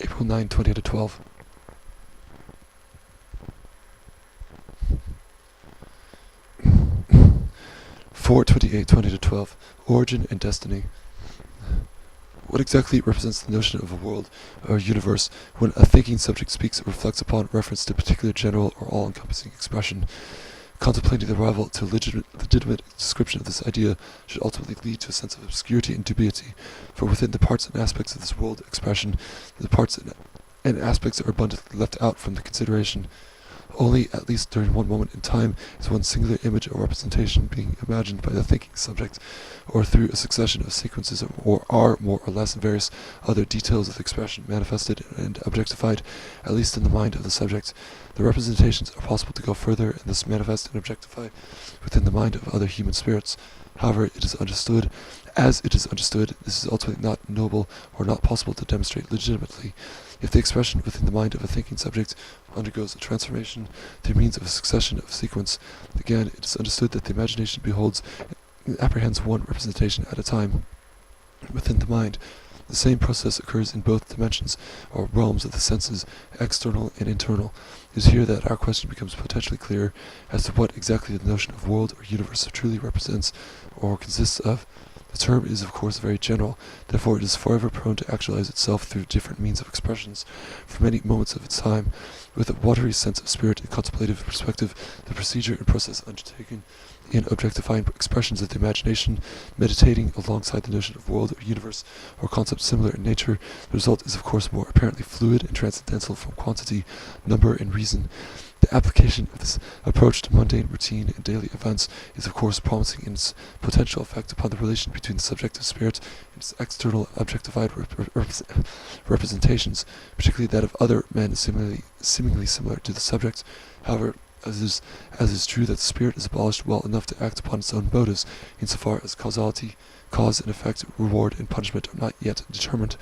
April 9, 2012. Four 28-20-12. Origin and destiny. What exactly represents the notion of a world or universe when a thinking subject speaks or reflects upon reference to a particular general or all-encompassing expression? Contemplating the arrival to a legitimate description of this idea should ultimately lead to a sense of obscurity and dubiety, for within the parts and aspects of this world expression, the parts and aspects are abundantly left out from the consideration. Only, at least during one moment in time, is one singular image or representation being imagined by the thinking subject, or through a succession of sequences or are more or less various other details of expression manifested and objectified, at least in the mind of the subject. The representations are possible to go further and thus manifest and objectify within the mind of other human spirits. However, as it is understood, this is ultimately not noble or not possible to demonstrate legitimately. If the expression within the mind of a thinking subject undergoes a transformation through means of a succession of sequence, again, it is understood that the imagination beholds and apprehends one representation at a time within the mind. The same process occurs in both dimensions or realms of the senses, external and internal. It is here that our question becomes potentially clear as to what exactly the notion of world or universe truly represents or consists of. The term is, of course, very general, therefore it is forever prone to actualize itself through different means of expressions. For many moments of its time, with a watery sense of spirit and contemplative perspective, the procedure and process undertaken in objectifying expressions of the imagination, meditating alongside the notion of world or universe, or concept similar in nature, the result is of course more apparently fluid and transcendental from quantity, number, and reason. The application of this approach to mundane routine and daily events is of course promising in its potential effect upon the relation between the subjective spirit and its external objectified representations, particularly that of other men seemingly similar to the subject. However, as is true that the spirit is abolished well enough to act upon its own motives, insofar as causality, cause and effect, reward and punishment are not yet determined,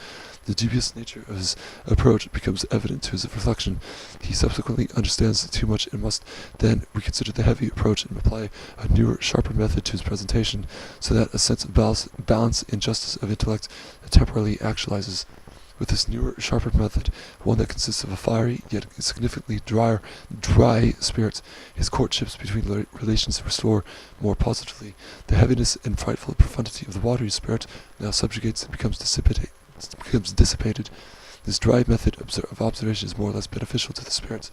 the dubious nature of his approach becomes evident to his reflection. He subsequently understands too much and must then reconsider the heavy approach and apply a newer, sharper method to his presentation, so that a sense of balance and justice of intellect temporarily actualizes. With this newer, sharper method, one that consists of a fiery, yet significantly dry spirit, his courtships between relations restore more positively. The heaviness and frightful profundity of the watery spirit now subjugates and becomes dissipated. This dry method of observation is more or less beneficial to the spirit,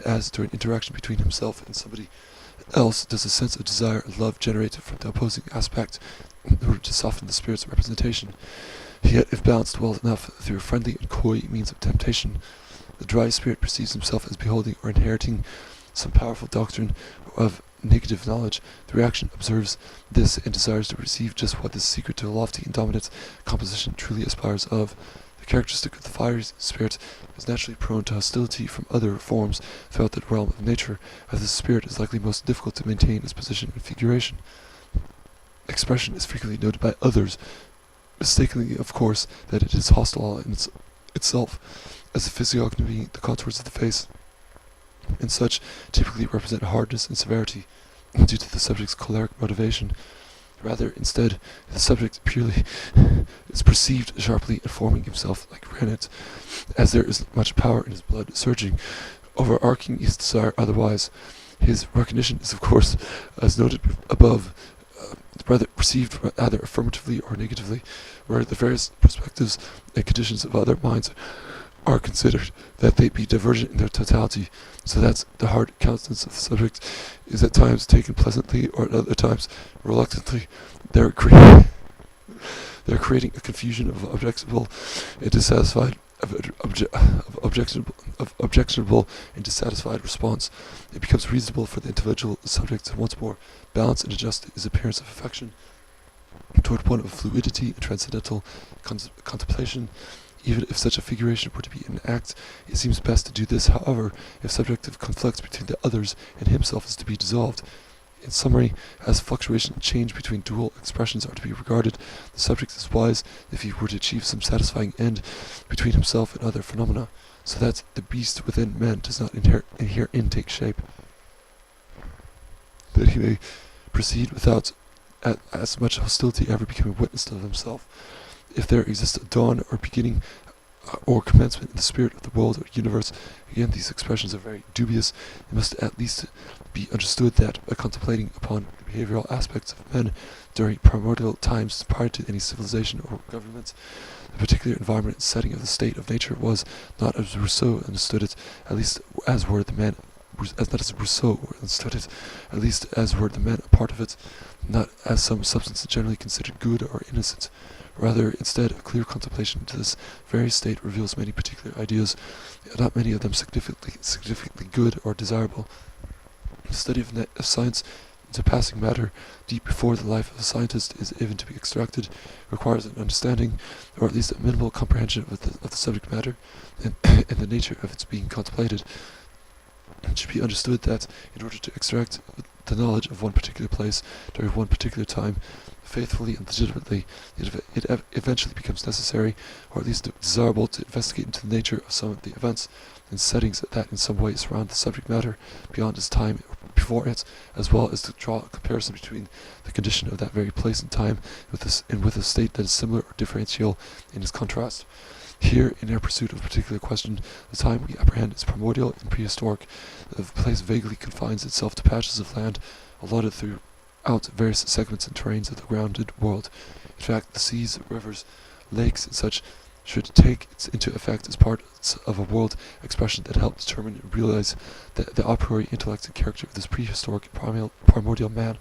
as during interaction between himself and somebody else does a sense of desire and love generated from the opposing aspect in order to soften the spirit's representation. Yet, if balanced well enough through a friendly and coy means of temptation, the dry spirit perceives himself as beholding or inheriting some powerful doctrine of negative knowledge. The reaction observes this and desires to receive just what this secret to a lofty and dominant composition truly aspires of. The characteristic of the fiery spirit is naturally prone to hostility from other forms throughout the realm of nature, as this spirit is likely most difficult to maintain its position and figuration. Expression is frequently noted by others, mistakenly, of course, that it is hostile in itself, as the physiognomy, the contours of the face, and such typically represent hardness and severity due to the subject's choleric motivation. Rather, instead, the subject purely is perceived sharply and forming himself like granite, as there is much power in his blood surging, overarching his desire otherwise. His recognition is, of course, as noted above, rather perceived either affirmatively or negatively, where the various perspectives and conditions of other minds are considered, that they be divergent in their totality, so that the hard countenance of the subject is at times taken pleasantly, or at other times reluctantly. They're creating a confusion of objectionable and dissatisfied objectionable and dissatisfied response. It becomes reasonable for the individual subject to once more balance and adjust his appearance of affection toward one of fluidity and transcendental contemplation. Even if such a figuration were to be an act, it seems best to do this. However, if subjective conflicts between the others and himself is to be dissolved. In summary, as fluctuation and change between dual expressions are to be regarded, the subject is wise if he were to achieve some satisfying end between himself and other phenomena, so that the beast within man does not herein take shape, that he may proceed without as much hostility ever becoming witness of himself. If there exists a dawn or beginning or commencement in the spirit of the world or universe, again these expressions are very dubious. It must at least be understood that by contemplating upon the behavioral aspects of men during primordial times prior to any civilization or government, the particular environment and setting of the state of nature was not as Rousseau understood it, at least as were the men, as not as Rousseau understood it, at least as were the men a part of it, not as some substance generally considered good or innocent. Rather, instead, a clear contemplation into this very state reveals many particular ideas, not many of them significantly good or desirable. The study of science into passing matter, deep before the life of a scientist is even to be extracted, requires an understanding, or at least a minimal comprehension of the subject matter, and the nature of its being contemplated. It should be understood that, in order to extract the knowledge of one particular place during one particular time, faithfully and legitimately, it eventually becomes necessary, or at least desirable, to investigate into the nature of some of the events and settings that in some way surround the subject matter beyond its time or before it, as well as to draw a comparison between the condition of that very place and time with a state that is similar or differential in its contrast. Here, in our pursuit of a particular question, the time we apprehend is primordial and prehistoric. The place vaguely confines itself to patches of land allotted throughout various segments and terrains of the grounded world. In fact, the seas, rivers, lakes, and such should take into effect as parts of a world expression that help determine and realize the a priori intellect and character of this prehistoric primordial man.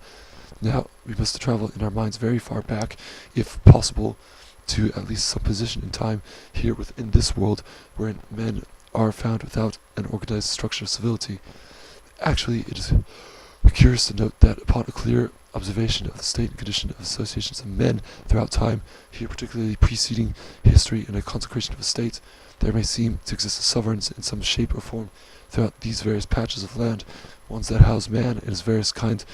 Now, we must travel in our minds very far back, if possible, to at least some position in time here within this world wherein men are found without an organized structure of civility. Actually, it is curious to note that upon a clear observation of the state and condition of associations of men throughout time, here particularly preceding history and a consecration of a state, there may seem to exist sovereigns in some shape or form throughout these various patches of land, ones that house man and his various kinds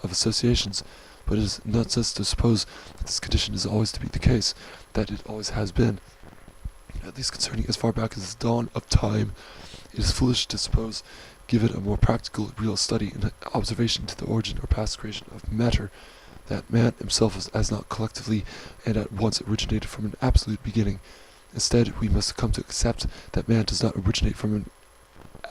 of associations. But it is nonsense to suppose that this condition is always to be the case, that it always has been, at least concerning as far back as the dawn of time. It is foolish to suppose, give it a more practical, real study and observation to the origin or past creation of matter, that man himself has not collectively and at once originated from an absolute beginning. Instead, we must come to accept that man does not originate from an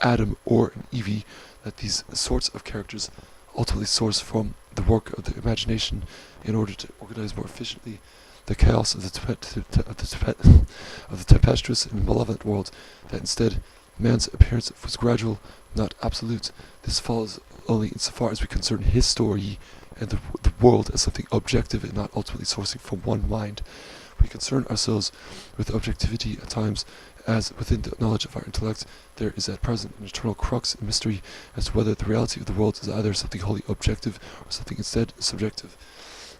Adam or an Eve, that these sorts of characters ultimately source from the work of the imagination in order to organize more efficiently the chaos of the tempestuous and malevolent world, that instead man's appearance was gradual, not absolute. This follows only insofar as we concern his story and the world as something objective and not ultimately sourcing from one mind. We concern ourselves with objectivity at times, as within the knowledge of our intellect there is at present an eternal crux and mystery as to whether the reality of the world is either something wholly objective or something instead subjective.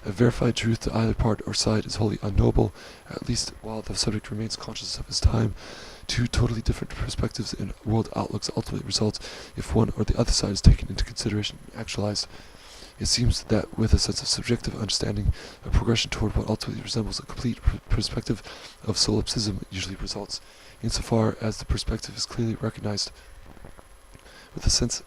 A verified truth to either part or side is wholly unknowable, at least while the subject remains conscious of his time. Two totally different perspectives and world outlooks ultimately result if one or the other side is taken into consideration and actualized. It seems that with a sense of subjective understanding, a progression toward what ultimately resembles a complete perspective of solipsism usually results, insofar as the perspective is clearly recognized. with the sense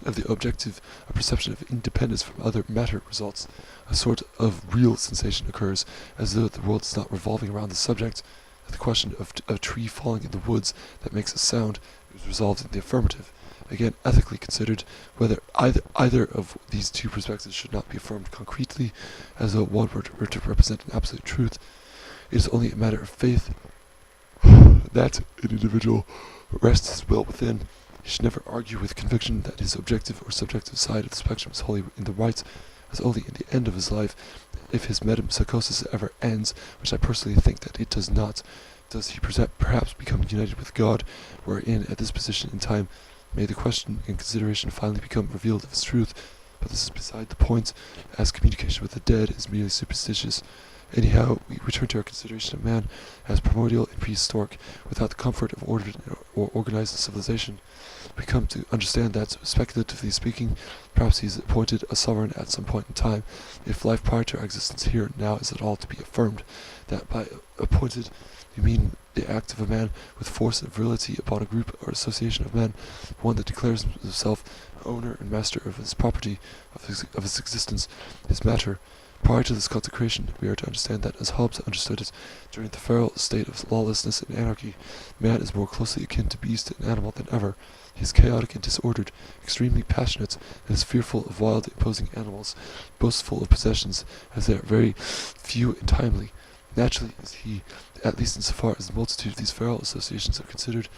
of the objective, a perception of independence from other matter results. A sort of real sensation occurs, as though the world is not revolving around the subject. The question of a tree falling in the woods that makes a sound is resolved in the affirmative. Again, ethically considered, whether either of these two perspectives should not be affirmed concretely, as though one were to represent an absolute truth. It is only a matter of faith that an individual rests his will within. He should never argue with conviction that his objective or subjective side of the spectrum is wholly in the right, as only in the end of his life, if his metempsychosis ever ends, which I personally think that it does not, does he perhaps become united with God, wherein at this position in time may the question and consideration finally become revealed of its truth. But this is beside the point, as communication with the dead is merely superstitious. Anyhow, we return to our consideration of man as primordial and prehistoric, without the comfort of ordered or organized civilization. We come to understand that, speculatively speaking, perhaps he is appointed a sovereign at some point in time, if life prior to our existence here and now is at all to be affirmed, that by appointed we mean the act of a man with force and virility upon a group or association of men, one that declares himself owner and master of his property, of his existence, his matter. Prior to this consecration, we are to understand that, as Hobbes understood it, during the feral state of lawlessness and anarchy, man is more closely akin to beast and animal than ever. He is chaotic and disordered, extremely passionate, and is fearful of wild, imposing animals, boastful of possessions, as they are very few and timely. Naturally is he, at least insofar as the multitude of these feral associations are considered,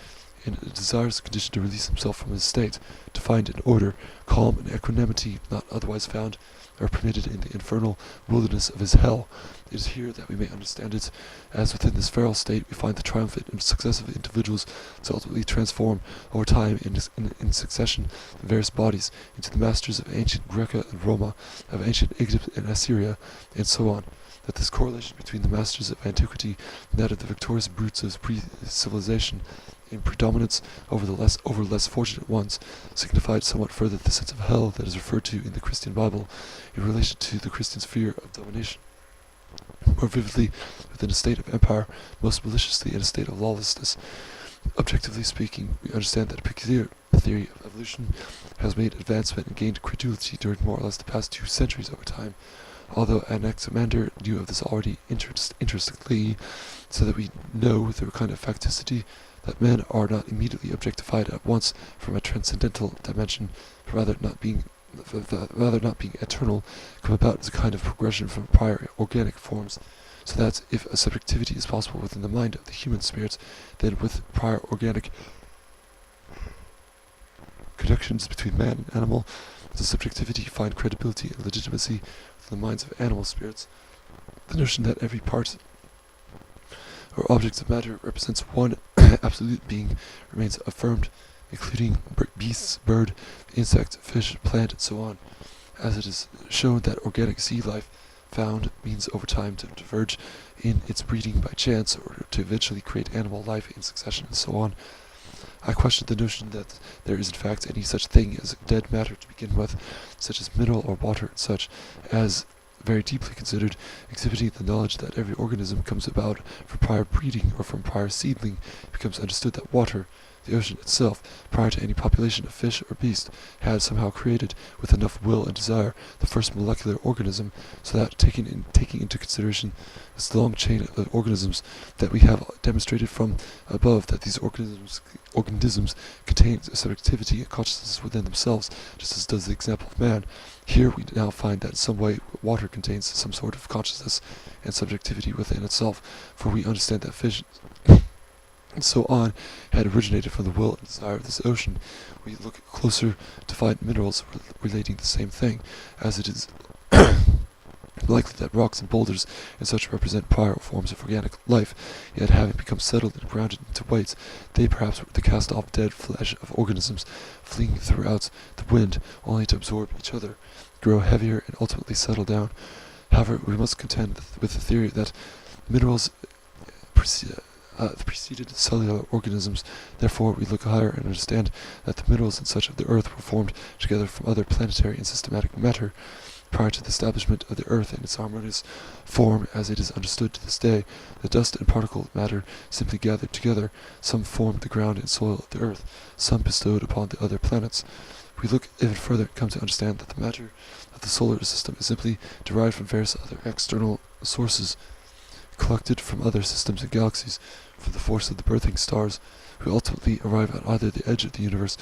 in a desirous condition to release himself from his state, to find an order, calm, and equanimity not otherwise found or permitted in the infernal wilderness of his hell. It is here that we may understand it, as within this feral state we find the triumphant and successive individuals to ultimately transform over time in succession the various bodies into the masters of ancient Grecia and Roma, of ancient Egypt and Assyria, and so on. That this correlation between the masters of antiquity and that of the victorious brutes of pre-civilization in predominance over less fortunate ones, signified somewhat further the sense of hell that is referred to in the Christian Bible in relation to the Christian's fear of domination. More vividly, within a state of empire, most maliciously in a state of lawlessness. Objectively speaking, we understand that a peculiar theory of evolution has made advancement and gained credulity during more or less the past 2 centuries over time, although Anaximander knew of this already interestingly, so that we know with a kind of facticity that men are not immediately objectified at once from a transcendental dimension, but rather not being eternal, come about as a kind of progression from prior organic forms, so that if a subjectivity is possible within the mind of the human spirit, then with prior organic connections between man and animal, does subjectivity find credibility and legitimacy within the minds of animal spirits. The notion that every part or object of matter represents one absolute being remains affirmed, including beasts, bird, insect, fish, plant, and so on, as it is shown that organic sea life found means over time to diverge in its breeding by chance, or to eventually create animal life in succession, and so on. I question the notion that there is in fact any such thing as dead matter to begin with, such as mineral or water and such, as very deeply considered, exhibiting the knowledge that every organism comes about from prior breeding or from prior seedling. It becomes understood that water, the ocean itself, prior to any population of fish or beast, had somehow created, with enough will and desire, the first molecular organism, so that taking into consideration this long chain of organisms that we have demonstrated from above, that these organisms contain a subjectivity and consciousness within themselves, just as does the example of man. Here we now find that in some way water contains some sort of consciousness and subjectivity within itself, for we understand that fish and so on had originated from the will and desire of this ocean. We look closer to find minerals relating the same thing, as it is likely that rocks and boulders and such represent prior forms of organic life, yet having become settled and grounded into weights, they perhaps were the cast-off dead flesh of organisms fleeing throughout the wind, only to absorb each other, grow heavier, and ultimately settle down. However, we must contend with the theory that minerals preceded cellular organisms. Therefore, we look higher and understand that the minerals and such of the earth were formed together from other planetary and systematic matter, prior to the establishment of the earth in its harmonious form as it is understood to this day. The dust and particle matter simply gathered together. Some formed the ground and soil of the earth, some bestowed upon the other planets. We look even further and come to understand that the matter of the solar system is simply derived from various other external sources, collected from other systems and galaxies, from the force of the birthing stars. We ultimately arrive at either the edge of the universe,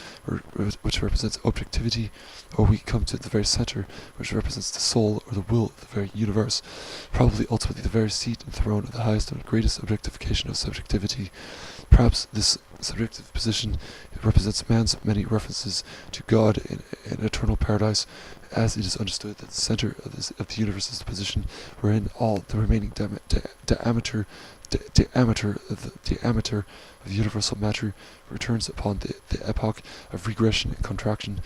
which represents objectivity, or we come to the very center, which represents the soul or the will of the very universe, probably ultimately the very seat and throne of the highest and greatest objectification of subjectivity. Perhaps this subjective position represents man's many references to God in an eternal paradise, as it is understood that the center of the universe is the position wherein all the remaining diameter of universal matter returns upon the epoch of regression and contraction.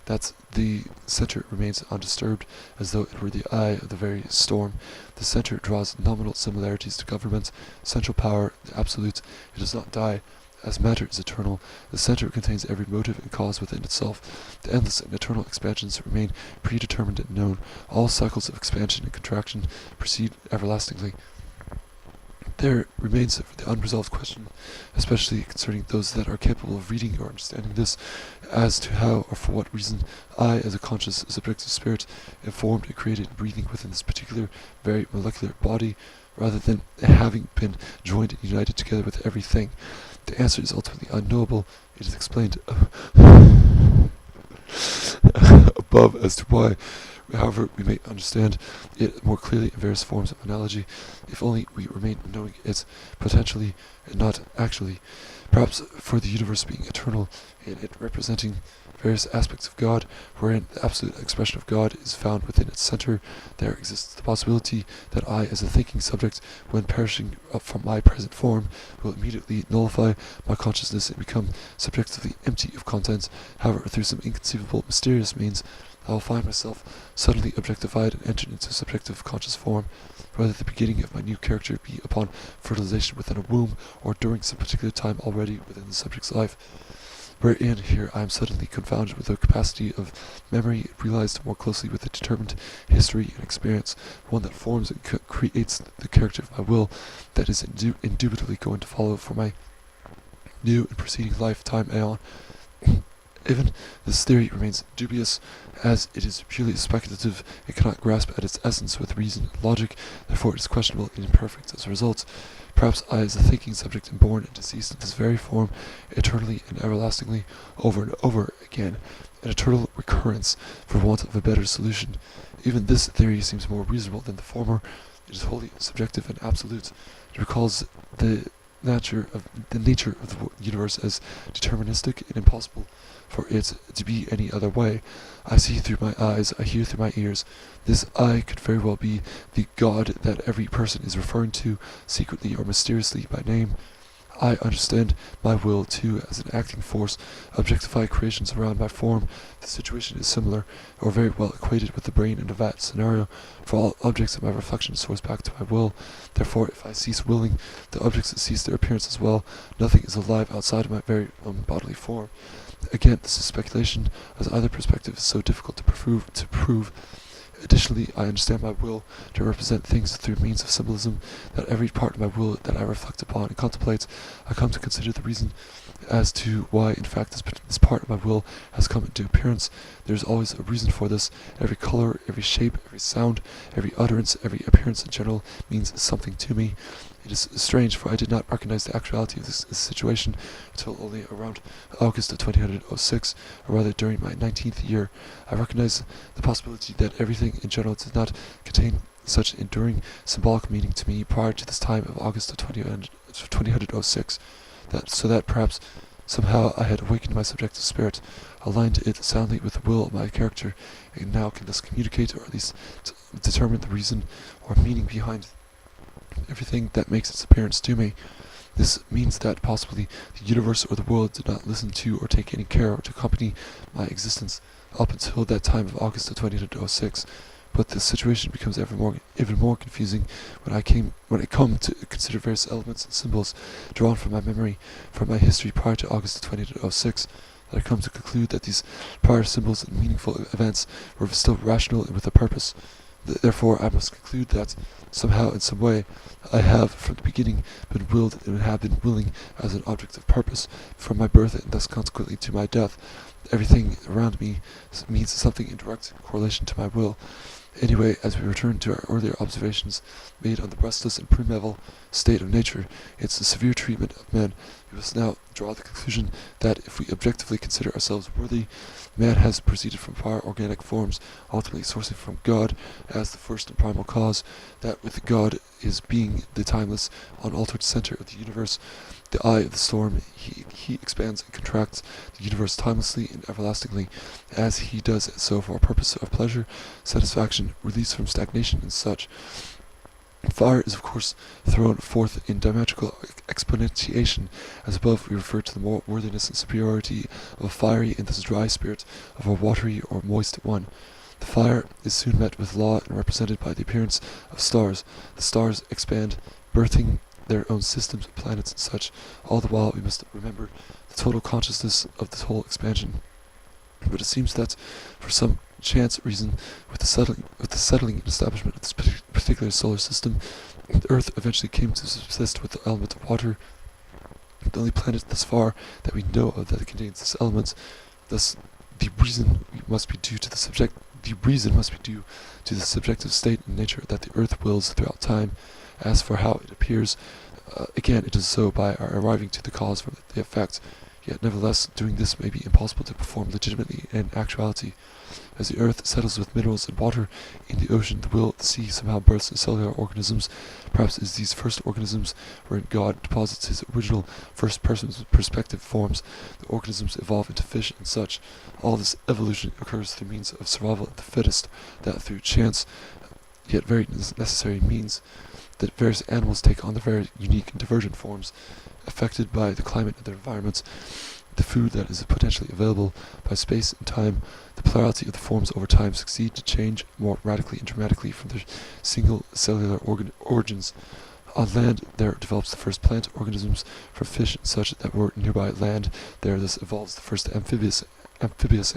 That the center remains undisturbed, as though it were the eye of the very storm. The center draws nominal similarities to government, central power, the absolute. It does not die, as matter is eternal. The center contains every motive and cause within itself. The endless and eternal expansions remain predetermined and known. All cycles of expansion and contraction proceed everlastingly. There remains the unresolved question, especially concerning those that are capable of reading or understanding this, as to how or for what reason I, as a conscious subjective spirit, am formed and created and breathing within this particular, very molecular body, rather than having been joined and united together with everything. The answer is ultimately unknowable. It is explained above as to why. However, we may understand it more clearly in various forms of analogy, if only we remain knowing it potentially and not actually. Perhaps for the universe being eternal, and it representing various aspects of God, wherein the absolute expression of God is found within its center, there exists the possibility that I, as a thinking subject, when perishing up from my present form, will immediately nullify my consciousness and become subjectively empty of content. However, through some inconceivable, mysterious means, I will find myself suddenly objectified and entered into subjective conscious form, whether the beginning of my new character be upon fertilization within a womb, or during some particular time already within the subject's life, wherein here I am suddenly confounded with the capacity of memory and realized more closely with a determined history and experience, one that forms and creates the character of my will, that is indubitably going to follow for my new and preceding lifetime aeon. Even this theory remains dubious, as it is purely speculative. It cannot grasp at its essence with reason and logic, therefore it is questionable and imperfect as a result. Perhaps I, as a thinking subject, am born and deceased in this very form, eternally and everlastingly, over and over again, an eternal recurrence, for want of a better solution. Even this theory seems more reasonable than the former. It is wholly subjective and absolute. It recalls the nature of the universe as deterministic and impossible for it to be any other way. I see through my eyes, I hear through my ears. This I could very well be the God that every person is referring to, secretly or mysteriously by name. I understand my will, too, as an acting force, objectify creations around my form. The situation is similar, or very well equated with the brain in a vat scenario, for all objects of my reflection source back to my will. Therefore, if I cease willing, the objects cease their appearance as well. Nothing is alive outside of my very own bodily form. Again, this is speculation, as either perspective is so difficult to prove. Additionally, I understand my will to represent things through means of symbolism, that every part of my will that I reflect upon and contemplate, I come to consider the reason as to why, in fact, this part of my will has come into appearance. There is always a reason for this. Every color, every shape, every sound, every utterance, every appearance in general means something to me. It is strange, for I did not recognize the actuality of this situation until only around August of 2006, or rather during my 19th year. I recognized the possibility that everything in general did not contain such enduring symbolic meaning to me prior to this time of August of 2006, so that perhaps somehow I had awakened my subjective spirit, aligned it soundly with the will of my character, and now can thus communicate, or at least determine the reason or meaning behind everything that makes its appearance to me. This means that possibly the universe or the world did not listen to or take any care or to accompany my existence up until that time of August of 2006. But the situation becomes even more confusing when I come to consider various elements and symbols drawn from my memory, from my history prior to August of 2006. that I come to conclude that these prior symbols and meaningful events were still rational and with a purpose. Therefore, I must conclude that somehow, in some way, I have from the beginning been willed and have been willing as an object of purpose from my birth and thus consequently to my death. Everything around me means something in direct correlation to my will. Anyway, as we return to our earlier observations made on the restless and primeval state of nature, its severe treatment of men, we must now draw the conclusion that if we objectively consider ourselves worthy, man has proceeded from prior organic forms, ultimately sourcing from God as the first and primal cause, that with God is being the timeless, unaltered center of the universe, the eye of the storm, he expands and contracts the universe timelessly and everlastingly, as he does so for a purpose of pleasure, satisfaction, release from stagnation, and such. Fire is of course thrown forth in diametrical exponentiation. As above, we refer to the moral worthiness and superiority of a fiery and thus dry spirit of a watery or moist one. The fire is soon met with law and represented by the appearance of stars. The stars expand, birthing their own systems, planets, and such. All the while, we must remember the total consciousness of this whole expansion. But it seems that, for some chance reason, with the settling and establishment of this particular solar system, the Earth eventually came to subsist with the element of water, the only planet thus far that we know of that contains this element. Thus, the reason must be due to the subjective state and nature that the Earth wills throughout time. As for how it appears, again, it is so by our arriving to the cause from the effect. Yet, nevertheless, doing this may be impossible to perform legitimately in actuality. As the earth settles with minerals and water in the ocean, the will of the sea somehow births cellular organisms. Perhaps as these first organisms, wherein God deposits his original first-person perspective forms, the organisms evolve into fish and such. All this evolution occurs through means of survival of the fittest, that through chance, yet very necessary means, that various animals take on their very unique and divergent forms, affected by the climate and their environments, the food that is potentially available by space and time. The plurality of the forms over time succeed to change more radically and dramatically from their single cellular origins. On land, there develops the first plant organisms from fish and such that were nearby land. There thus evolves the first amphibious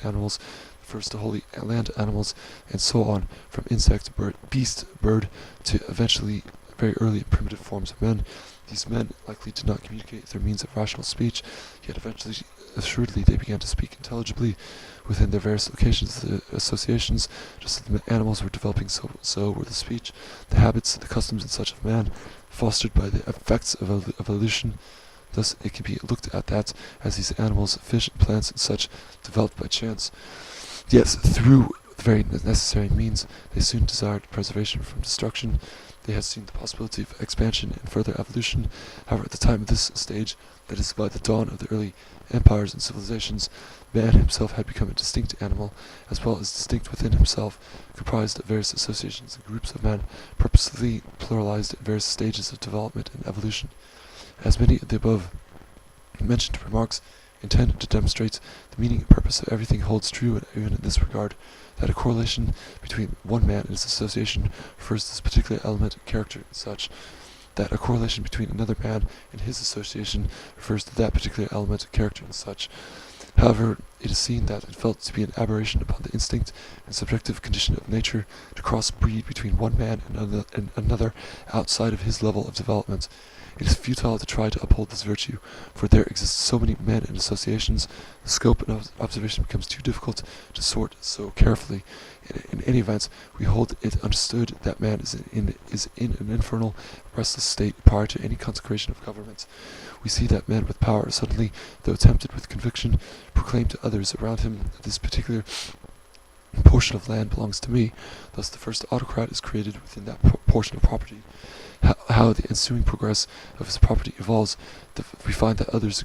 animals, the first wholly land animals, and so on, from insect, beast, bird, to eventually very early and primitive forms of men. These men likely did not communicate their means of rational speech, yet eventually, assuredly, they began to speak intelligibly within their various locations. The associations, just as the animals were developing, so were the speech, the habits, the customs, and such of man, fostered by the effects of evolution. Thus, it can be looked at that as these animals, fish, and plants, and such, developed by chance. Yes, through the very necessary means, they soon desired preservation from destruction. They had seen the possibility of expansion and further evolution. However, at the time of this stage, that is by the dawn of the early empires and civilizations, man himself had become a distinct animal, as well as distinct within himself, comprised of various associations and groups of men, purposely pluralized in various stages of development and evolution. As many of the above mentioned remarks intend to demonstrate the meaning and purpose of everything holds true, and even in this regard, that a correlation between one man and his association refers to this particular element, character, and such. That a correlation between another man and his association refers to that particular element, character, and such. However, it is seen that it felt to be an aberration upon the instinct and subjective condition of nature to cross-breed between one man and another outside of his level of development. It is futile to try to uphold this virtue, for there exist so many men and associations, the scope and observation becomes too difficult to sort so carefully. In any event, we hold it understood that man is in an infernal, restless state prior to any consecration of government. We see that men with power suddenly, though tempted with conviction, proclaim to others around him that this particular portion of land belongs to me. Thus the first autocrat is created within that portion of property. How the ensuing progress of his property evolves, we find that others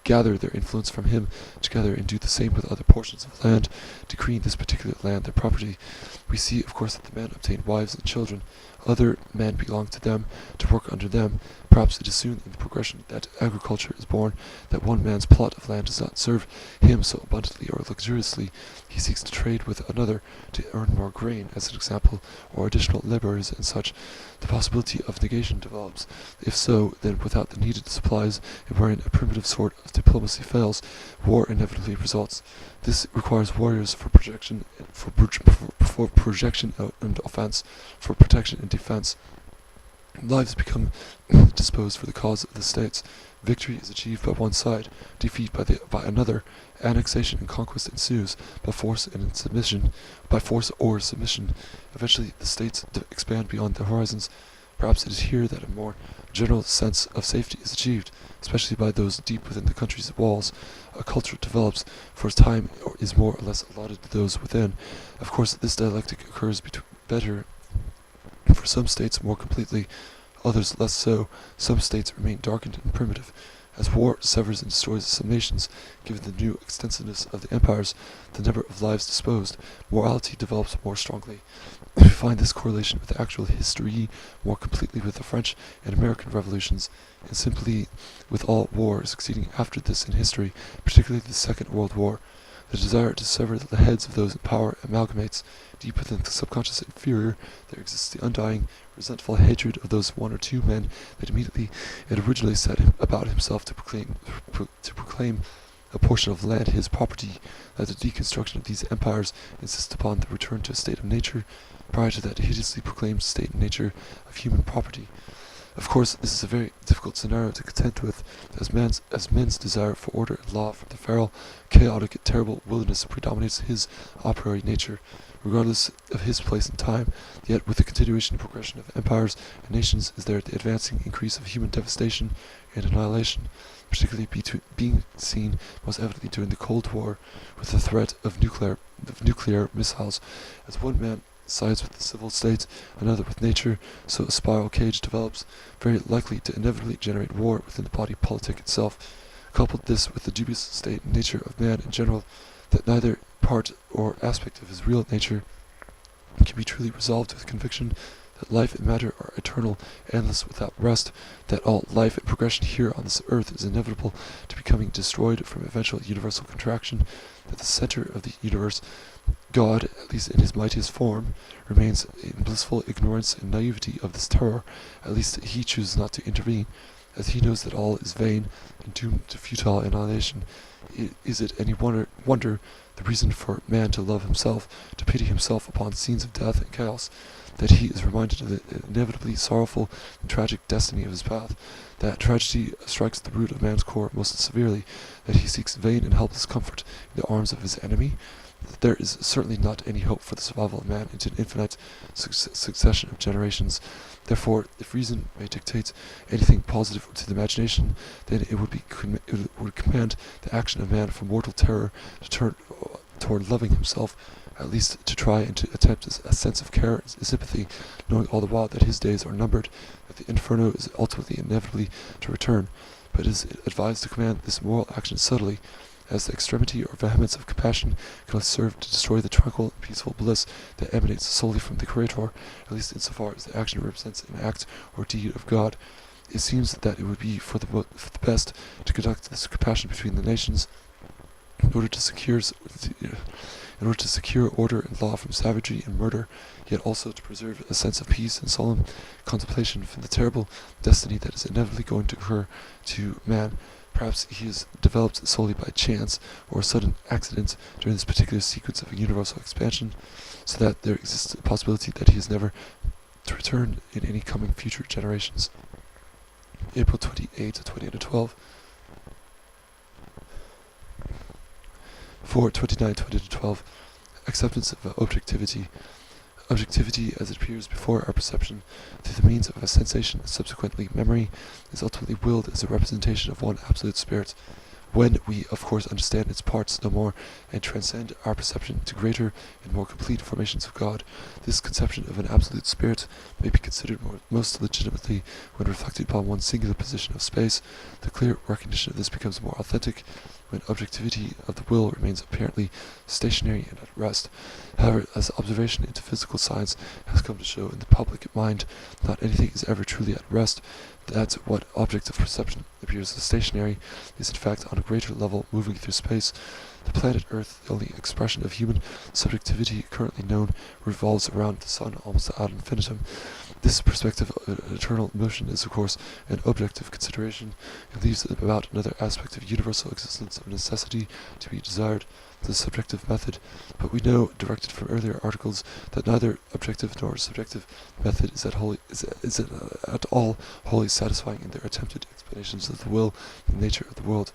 gather their influence from him together and do the same with other portions of land, decreeing this particular land their property. We see, of course, that the men obtain wives and children. other men belong to them, to work under them. Perhaps it is soon in the progression that agriculture is born, that one man's plot of land does not serve him so abundantly or luxuriously. He seeks to trade with another to earn more grain, as an example, or additional laborers and such. The possibility of negation develops. If so, then without the needed supplies, and wherein a primitive sort of diplomacy fails, war inevitably results. This requires warriors for projection, for projection and offense, for protection and defense. Lives become disposed for the cause of the states. Victory is achieved by one side, defeat by another. Annexation and conquest ensues by force or submission. Eventually, the states expand beyond their horizons. Perhaps it is here that a more general sense of safety is achieved, especially by those deep within the country's walls. A culture develops for a time or is more or less allotted to those within. Of course, this dialectic occurs better for some states more completely, others less so. Some states remain darkened and primitive. As war severs and destroys some nations, given the new extensiveness of the empires, the number of lives disposed, morality develops more strongly. We find this correlation with actual history more completely with the French and American revolutions, and simply with all war succeeding after this in history, particularly the Second World War. The desire to sever the heads of those in power amalgamates. Deep within the subconscious inferior, there exists the undying, resentful hatred of those one or two men that immediately and originally set him about himself to proclaim a portion of land his property, that the deconstruction of these empires insists upon the return to a state of nature, prior to that hideously proclaimed state and nature of human property. Of course, this is a very difficult scenario to contend with, as men's desire for order and law from the feral, chaotic, and terrible wilderness predominates his a priori nature, regardless of his place in time. Yet with the continuation and progression of empires and nations is there the advancing increase of human devastation and annihilation, particularly being seen most evidently during the Cold War, with the threat of nuclear missiles. As one man sides with the civil state, another with nature, so a spiral cage develops, very likely to inevitably generate war within the body politic itself. Coupled this with the dubious state and nature of man in general, that neither part or aspect of his real nature can be truly resolved with conviction, that life and matter are eternal, endless, without rest, that all life and progression here on this earth is inevitable to becoming destroyed from eventual universal contraction, that the center of the universe, God, at least in his mightiest form, remains in blissful ignorance and naivety of this terror. At least he chooses not to intervene, as he knows that all is vain and doomed to futile annihilation. Is it any wonder the reason for man to love himself, to pity himself upon scenes of death and chaos, that he is reminded of the inevitably sorrowful and tragic destiny of his path, that tragedy strikes the root of man's core most severely, that he seeks vain and helpless comfort in the arms of his enemy? There is certainly not any hope for the survival of man into an infinite succession of generations. Therefore, if reason may dictate anything positive to the imagination, then it would command the action of man from mortal terror to turn toward loving himself, at least to try and to attempt a sense of care and sympathy, knowing all the while that his days are numbered, that the inferno is ultimately inevitably to return. But it is advised to command this moral action subtly, as the extremity or vehemence of compassion can only serve to destroy the tranquil and peaceful bliss that emanates solely from the Creator, at least insofar as the action represents an act or deed of God. It seems that it would be for the best to conduct this compassion between the nations, in order to secure order and law from savagery and murder, yet also to preserve a sense of peace and solemn contemplation from the terrible destiny that is inevitably going to occur to man. Perhaps he is developed solely by chance or sudden accident during this particular sequence of a universal expansion, so that there exists a possibility that he is never to return in any coming future generations. April 28 to 28/12. For 29/20/12, acceptance of objectivity. Objectivity, as it appears before our perception through the means of a sensation and subsequently memory, is ultimately willed as a representation of one absolute spirit. When we, of course, understand its parts no more and transcend our perception to greater and more complete formations of God, this conception of an absolute spirit may be considered most legitimately when reflected upon one singular position of space. The clear recognition of this becomes more authentic when objectivity of the will remains apparently stationary and at rest. However, as observation into physical science has come to show in the public mind, not anything is ever truly at rest. That what object of perception appears as stationary is in fact on a greater level moving through space. The planet Earth, the only expression of human subjectivity currently known, revolves around the sun almost ad infinitum. This perspective of eternal motion is, of course, an objective consideration, and leaves about another aspect of universal existence of necessity to be desired, the subjective method. But we know, directed from earlier articles, that neither objective nor subjective method is at all wholly satisfying in their attempted explanations of the will and nature of the world.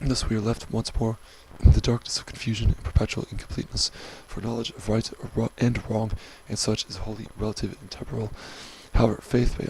And thus we are left once more in the darkness of confusion and perpetual incompleteness, for knowledge of right and wrong and such is wholly relative and temporal. However, faith may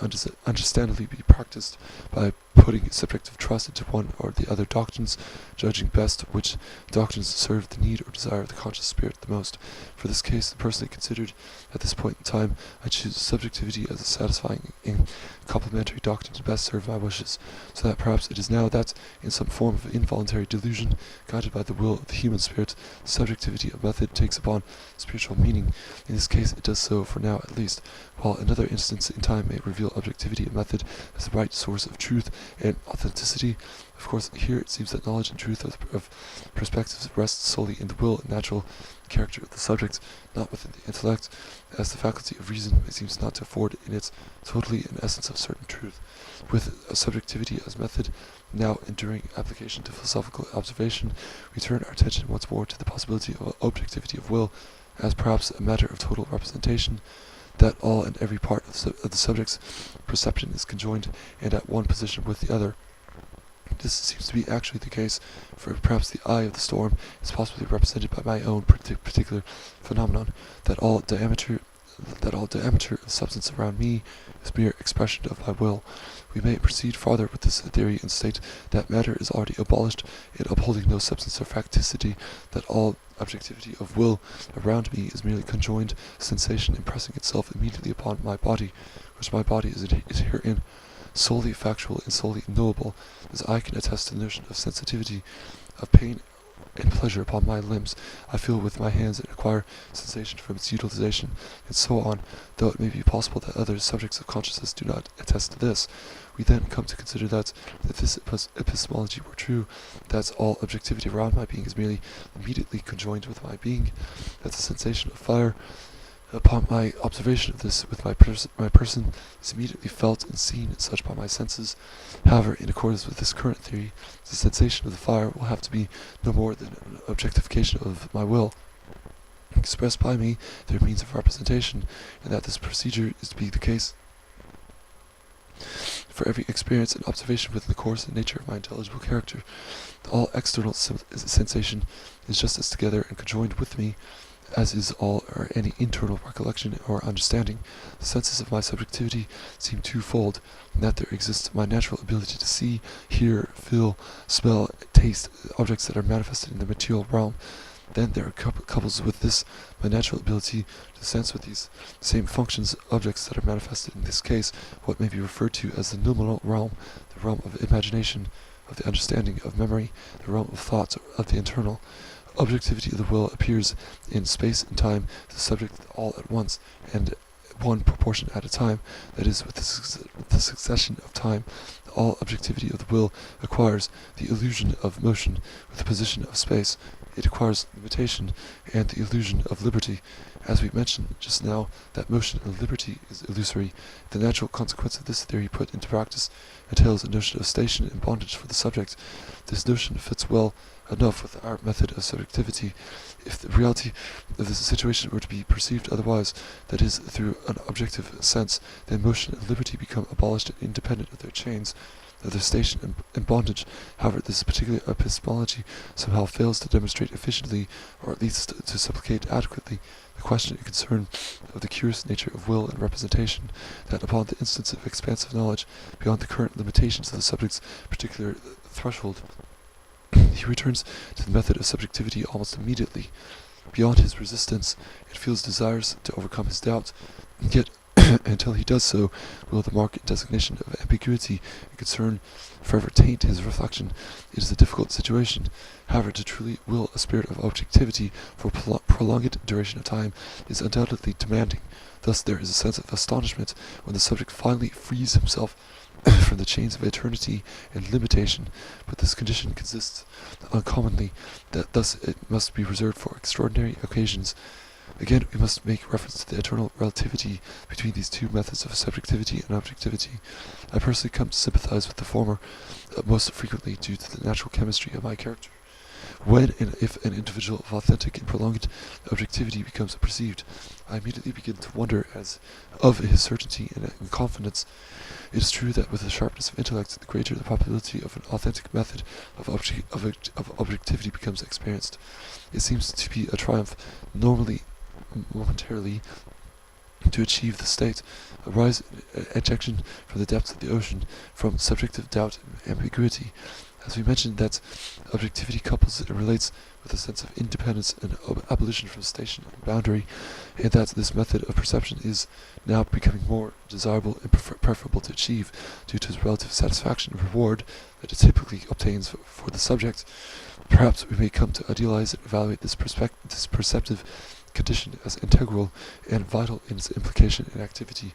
understandably be practiced by putting subjective trust into one or the other doctrines, judging best which doctrines serve the need or desire of the conscious spirit the most. For this case, personally considered at this point in time, I choose subjectivity as a satisfying and complementary doctrine to best serve my wishes, so that perhaps it is now that, in some form of involuntary delusion, guided by the will of the human spirit, the subjectivity of method takes upon spiritual meaning. In this case, it does so for now at least, while another instance in time may reveal objectivity of method as the right source of truth and authenticity. Of course, here it seems that knowledge and truth of perspectives rests solely in the will and natural character of the subject, not within the intellect, as the faculty of reason seems not to afford in its totally an essence of certain truth. With subjectivity as method now enduring application to philosophical observation, we turn our attention once more to the possibility of objectivity of will as perhaps a matter of total representation, that all and every part of the subject's perception is conjoined and at one position with the other. This seems to be actually the case, for perhaps the eye of the storm is possibly represented by my own particular phenomenon, that all diameter of substance around me is mere expression of my will. We may proceed farther with this theory and state that matter is already abolished in upholding no substance or facticity, that all objectivity of will around me is merely conjoined sensation impressing itself immediately upon my body, which my body is herein solely factual and solely knowable, as I can attest to the notion of sensitivity, of pain and pleasure upon my limbs. I feel with my hands and acquire sensation from its utilization, and so on, though it may be possible that other subjects of consciousness do not attest to this. We then come to consider that, if this epistemology were true, that all objectivity around my being is merely immediately conjoined with my being, that the sensation of fire, upon my observation of this with my person, is immediately felt and seen as such by my senses. However, in accordance with this current theory, the sensation of the fire will have to be no more than an objectification of my will, expressed by me through means of representation, and that this procedure is to be the case for every experience and observation within the course and nature of my intelligible character. All external sensation is just as together and conjoined with me as is all or any internal recollection or understanding. The senses of my subjectivity seem twofold, in that there exists my natural ability to see, hear, feel, smell, taste objects that are manifested in the material realm. Then there are couples with this my natural ability to sense with these same functions objects that are manifested in this case what may be referred to as the noumenal realm, the realm of imagination, of the understanding, of memory, the realm of thoughts, of the internal. Objectivity of the will appears in space and time, the subject all at once, and one proportion at a time, that is, with the succession of time. All objectivity of the will acquires the illusion of motion with the position of space. It acquires limitation and the illusion of liberty. As we mentioned just now, that motion and liberty is illusory. The natural consequence of this theory put into practice entails a notion of station and bondage for the subject. This notion fits well enough with our method of subjectivity. If the reality of the situation were to be perceived otherwise, that is, through an objective sense, then motion and liberty become abolished and independent of their chains, of their station and bondage. However, this particular epistemology somehow fails to demonstrate efficiently, or at least to supplicate adequately, the question and concern of the curious nature of will and representation, that upon the instance of expansive knowledge, beyond the current limitations of the subject's particular threshold, he returns to the method of subjectivity almost immediately. Beyond his resistance, it feels desirous to overcome his doubts, yet Until he does so, will the marked designation of ambiguity and concern forever taint his reflection. It is a difficult situation. However, to truly will a spirit of objectivity for prolonged duration of time is undoubtedly demanding. Thus there is a sense of astonishment when the subject finally frees himself from the chains of eternity and limitation, but this condition consists uncommonly, that thus it must be reserved for extraordinary occasions. Again, we must make reference to the eternal relativity between these two methods of subjectivity and objectivity. I personally come to sympathize with the former most frequently due to the natural chemistry of my character. When and if an individual of authentic and prolonged objectivity becomes perceived, I immediately begin to wonder as of his certainty and confidence. It is true that with the sharpness of intellect, the greater the probability of an authentic method of objectivity becomes experienced. It seems to be a triumph, normally momentarily, to achieve the state, a rise in ejection from the depths of the ocean, from subjective doubt and ambiguity. As we mentioned, that objectivity couples and relates with a sense of independence and abolition from station and boundary, and that this method of perception is now becoming more desirable and preferable to achieve due to its relative satisfaction and reward that it typically obtains for the subject. Perhaps we may come to idealize and evaluate this perceptive condition as integral and vital in its implication and activity,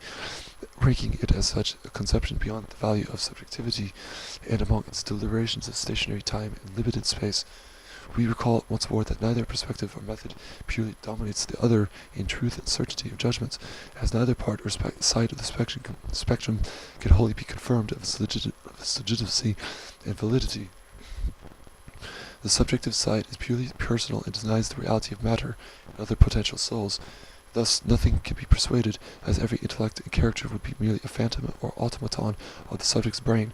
ranking it as such a conception beyond the value of subjectivity, and among its deliberations of stationary time and limited space. We recall once more that neither perspective or method purely dominates the other in truth and certainty of judgments, as neither part or side of the spectrum can wholly be confirmed of its legitimacy and validity. The subjective side is purely personal and denies the reality of matter and other potential souls. Thus nothing can be persuaded, as every intellect and character would be merely a phantom or automaton of the subject's brain.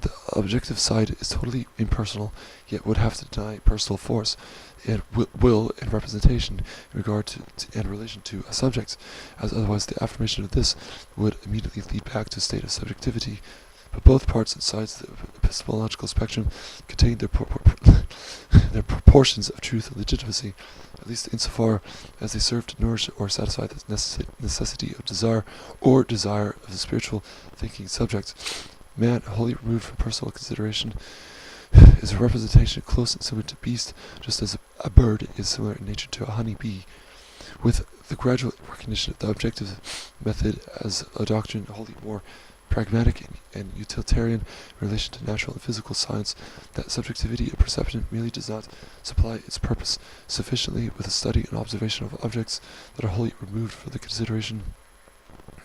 The objective side is totally impersonal, yet would have to deny personal force and will and representation in regard to and relation to a subject, as otherwise the affirmation of this would immediately lead back to a state of subjectivity. But both parts and sides of the epistemological spectrum contain their proportions of truth and legitimacy, at least insofar as they serve to nourish or satisfy the necessity of desire of the spiritual thinking subject. Man, wholly removed from personal consideration, is a representation close and similar to beast, just as a bird is similar in nature to a honey bee. With the gradual recognition of the objective method as a doctrine wholly more pragmatic and utilitarian in relation to natural and physical science, that subjectivity of perception merely does not supply its purpose sufficiently with a study and observation of objects that are wholly removed from the consideration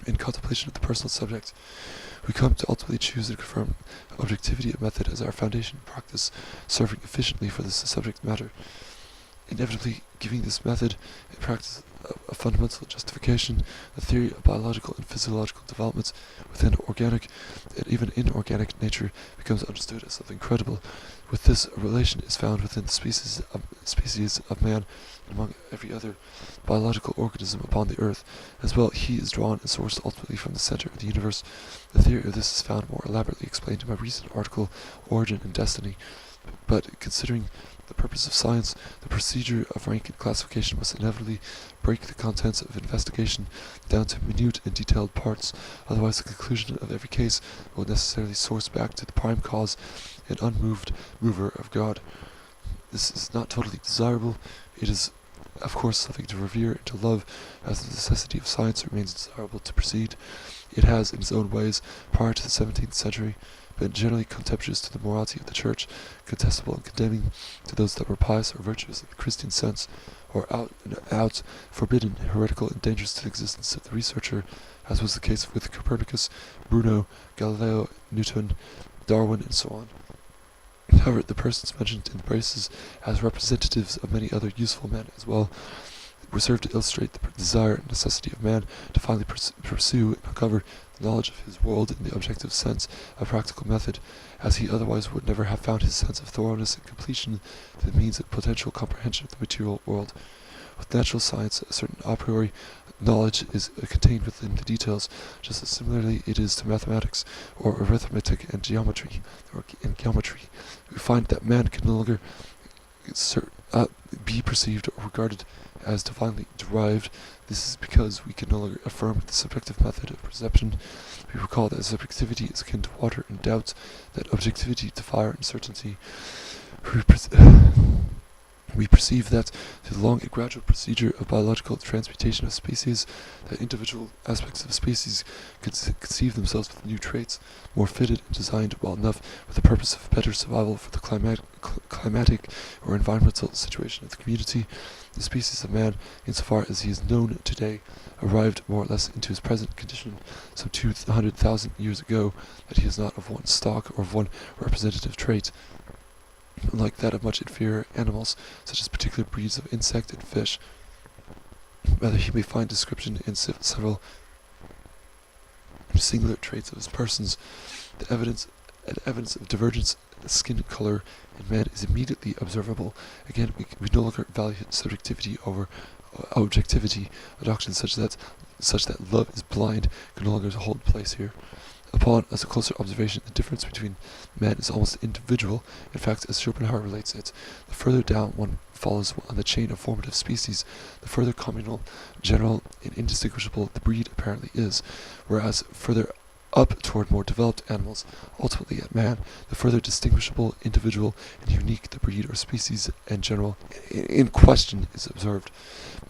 and contemplation of the personal subject. We come to ultimately choose and confirm objectivity of method as our foundation practice, serving efficiently for this subject matter, inevitably giving this method in practice a fundamental justification. The theory of biological and physiological developments within organic and even inorganic nature becomes understood as something credible. With this, a relation is found within the species of man and among every other biological organism upon the earth. As well, he is drawn and sourced ultimately from the center of the universe. The theory of this is found more elaborately explained in my recent article, Origin and Destiny. But considering the purpose of science, the procedure of rank and classification must inevitably break the contents of investigation down to minute and detailed parts, otherwise the conclusion of every case will necessarily source back to the prime cause and unmoved mover of God. This is not totally desirable. It is, of course, something to revere and to love, as the necessity of science remains desirable to proceed. It has, in its own ways, prior to the 17th century, been generally contemptuous to the morality of the Church, contestable and condemning to those that were pious or virtuous in the Christian sense, or out and out forbidden, heretical, and dangerous to the existence of the researcher, as was the case with Copernicus, Bruno, Galileo, Newton, Darwin, and so on. However, the persons mentioned in the braces as representatives of many other useful men as well were served to illustrate the desire and necessity of man to finally pursue and uncover the knowledge of his world in the objective sense of practical method, as he otherwise would never have found his sense of thoroughness and completion the means of potential comprehension of the material world. With natural science, a certain a priori knowledge is contained within the details, just as similarly it is to mathematics, or arithmetic and geometry. We find that man can no longer be perceived or regarded as divinely derived. This is because we can no longer affirm the subjective method of perception. We recall that subjectivity is akin to water and doubt, that objectivity to fire and certainty. We perceive that through the long and gradual procedure of biological transmutation of species, that individual aspects of species conceive themselves with new traits, more fitted and designed well enough with the purpose of better survival for the climatic or environmental situation of the community. The species of man, insofar as he is known today, arrived more or less into his present condition some 200,000 years ago, that he is not of one stock or of one representative trait, unlike that of much inferior animals, such as particular breeds of insect and fish. Rather, he may find description in several singular traits of his persons. The evidence of divergence in skin color in man is immediately observable. Again, we no longer value subjectivity over objectivity. A doctrine such that love is blind can no longer hold place here. Upon a closer observation, the difference between man is almost individual. In fact, as Schopenhauer relates it, the further down one follows on the chain of formative species, the further communal, general, and indistinguishable the breed apparently is, whereas further up toward more developed animals, ultimately at man, the further distinguishable, individual, and unique the breed or species and general in question is observed.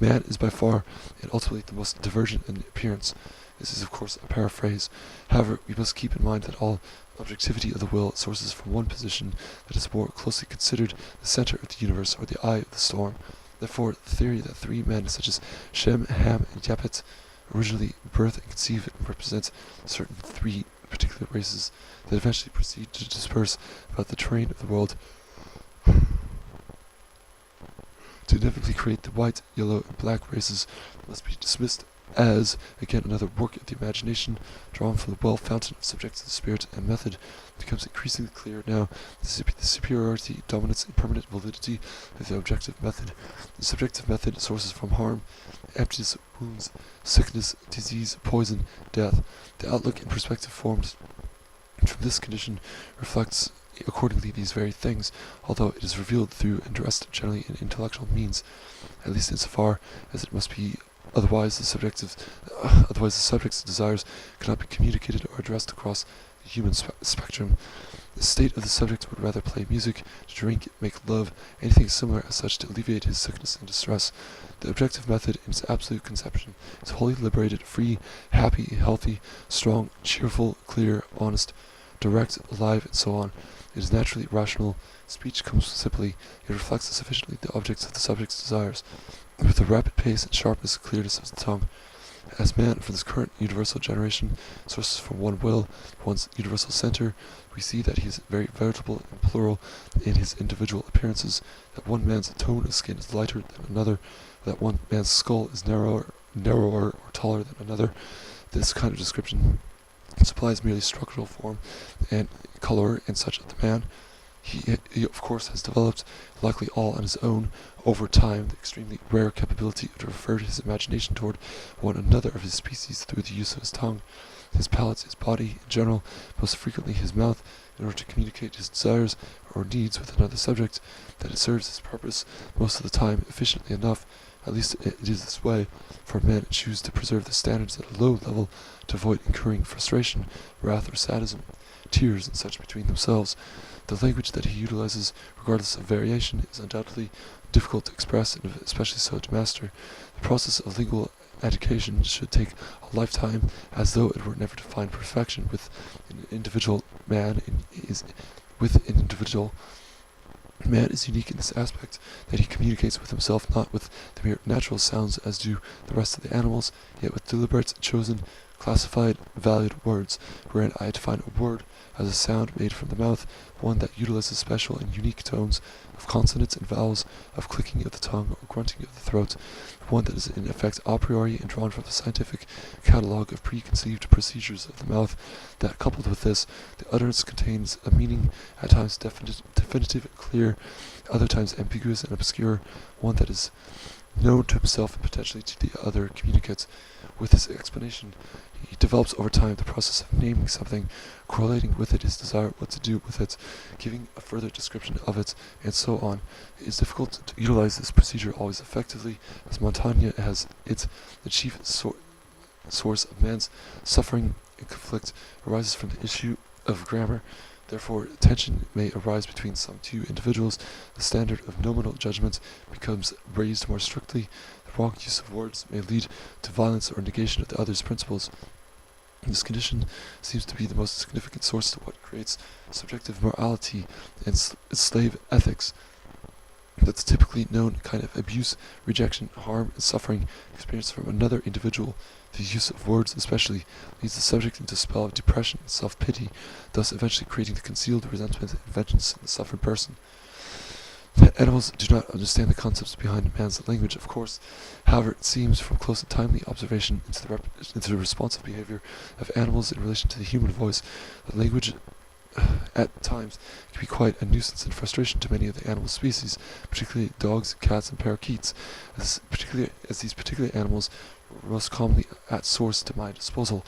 Man is by far and ultimately the most divergent in appearance. This is, of course, a paraphrase. However, we must keep in mind that all objectivity of the will sources from one position that is more closely considered the center of the universe or the eye of the storm. Therefore, the theory that three men such as Shem, Ham, and Japhet originally birth and conceive and represent certain three particular races that eventually proceed to disperse about the terrain of the world to inevitably create the white, yellow, and black races must be dismissed as, again, another work of the imagination drawn from the well fountain of subjective spirit and method. It becomes increasingly clear now the superiority, dominance, and permanent validity of the objective method. The subjective method sources from harm, emptiness, wounds, sickness, disease, poison, death. The outlook and perspective formed from this condition reflects accordingly these very things, although it is revealed through and dressed generally in intellectual means, at least insofar as it must be. Otherwise, the subject's desires cannot be communicated or addressed across the human spectrum. The state of the subject would rather play music, to drink, make love, anything similar as such to alleviate his sickness and distress. The objective method, in its absolute conception, is wholly liberated, free, happy, healthy, strong, cheerful, clear, honest, direct, alive, and so on. It is naturally rational. Speech comes simply. It reflects sufficiently the objects of the subject's desires, with the rapid pace and sharpness and clearness of the tongue. As man, for this current universal generation, sources from one will, one's universal center, we see that he is very veritable and plural in his individual appearances, that one man's tone of skin is lighter than another, that one man's skull is narrower or taller than another. This kind of description supplies merely structural form and color and such of the man. He of course has developed, likely all on his own, over time, the extremely rare capability to refer his imagination toward one another of his species through the use of his tongue, his palate, his body, in general, most frequently his mouth, in order to communicate his desires or needs with another subject, that it serves his purpose most of the time efficiently enough. At least it is this way, for men choose to preserve the standards at a low level to avoid incurring frustration, wrath, or sadism, tears, and such between themselves. The language that he utilizes, regardless of variation, is undoubtedly difficult to express and especially so to master. The process of lingual education should take a lifetime, as though it were never to find perfection with an individual man. Man is unique in this aspect, that he communicates with himself not with the mere natural sounds as do the rest of the animals, yet with deliberate, chosen, classified, valued words, wherein I define a word as a sound made from the mouth, one that utilizes special and unique tones of consonants and vowels, of clicking of the tongue or grunting of the throat, one that is in effect a priori and drawn from the scientific catalogue of preconceived procedures of the mouth, that coupled with this, the utterance contains a meaning at times definitive and clear, other times ambiguous and obscure, one that is known to himself and potentially to the other communicates. With this explanation, he develops over time the process of naming something, correlating with it his desire what to do with it, giving a further description of it, and so on. It is difficult to utilize this procedure always effectively, as Montaigne has it the chief source of man's suffering and conflict arises from the issue of grammar. Therefore, tension may arise between some two individuals. The standard of nominal judgment becomes raised more strictly. The wrong use of words may lead to violence or negation of the other's principles. This condition seems to be the most significant source of what creates subjective morality and slave ethics. That's typically known kind of abuse, rejection, harm, and suffering experienced from another individual. The use of words especially leads the subject into a spell of depression and self-pity, thus eventually creating the concealed resentment and vengeance in the suffered person. Animals do not understand the concepts behind man's language, of course. However, it seems from close and timely observation into the responsive behavior of animals in relation to the human voice, that language at times can be quite a nuisance and frustration to many of the animal species, particularly dogs, cats, and parakeets, as these particular animals were most commonly at source to my disposal.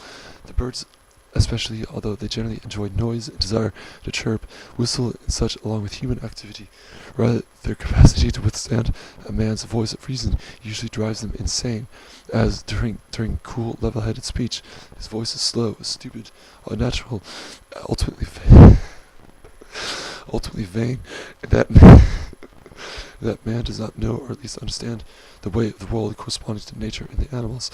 The birds especially, although they generally enjoy noise and desire to chirp, whistle, and such along with human activity. Rather, their capacity to withstand a man's voice of reason usually drives them insane, as during cool, level-headed speech, his voice is slow, stupid, unnatural, ultimately vain, and that man does not know or at least understand the way of the world corresponding to nature and the animals.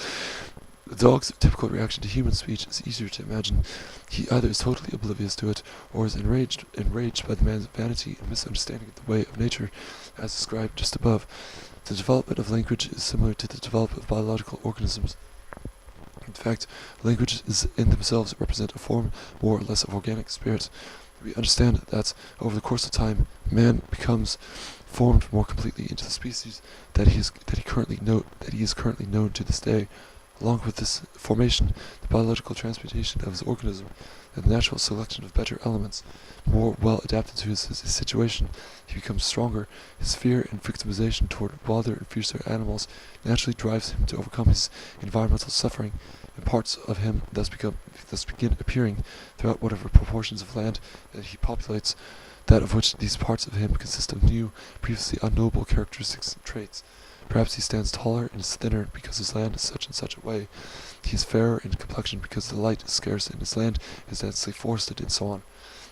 The dog's typical reaction to human speech is easier to imagine. He either is totally oblivious to it, or is enraged by the man's vanity and misunderstanding of the way of nature, as described just above. The development of language is similar to the development of biological organisms. In fact, languages in themselves represent a form more or less of organic spirit. We understand that over the course of time, man becomes formed more completely into the species that he is currently known to this day. Along with this formation, the biological transmutation of his organism, and the natural selection of better elements, more well adapted to his situation, he becomes stronger. His fear and victimization toward wilder and fiercer animals naturally drives him to overcome his environmental suffering, and parts of him thus begin appearing throughout whatever proportions of land that he populates, that of which these parts of him consist of new, previously unknowable characteristics and traits. Perhaps he stands taller and is thinner because his land is such and such a way. He is fairer in complexion because the light is scarce and his land is densely forested, and so on.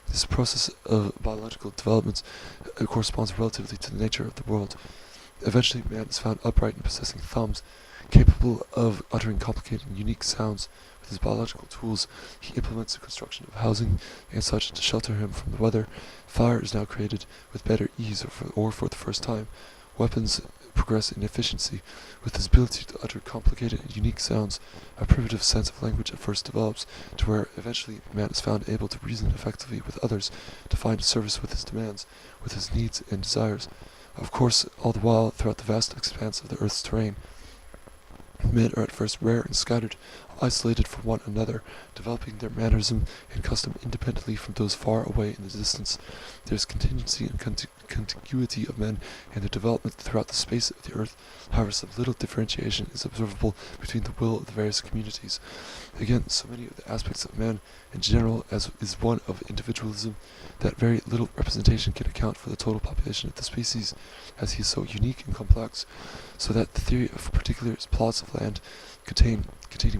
This process of biological development corresponds relatively to the nature of the world. Eventually, man is found upright and possessing thumbs, capable of uttering complicated and unique sounds. With his biological tools, he implements the construction of housing and such to shelter him from the weather. Fire is now created with better ease or for the first time. Weapons progress in efficiency. With his ability to utter complicated and unique sounds, a primitive sense of language at first develops, to where eventually man is found able to reason effectively with others, to find service with his demands, with his needs and desires. Of course, all the while, throughout the vast expanse of the earth's terrain, men are at first rare and scattered, isolated from one another, developing their mannerism and custom independently from those far away in the distance. There is contingency and contiguity of men and their development throughout the space of the earth. However, some little differentiation is observable between the will of the various communities. Again, so many of the aspects of man in general as is one of individualism, that very little representation can account for the total population of the species, as he is so unique and complex, so that the theory of particular plots of land containing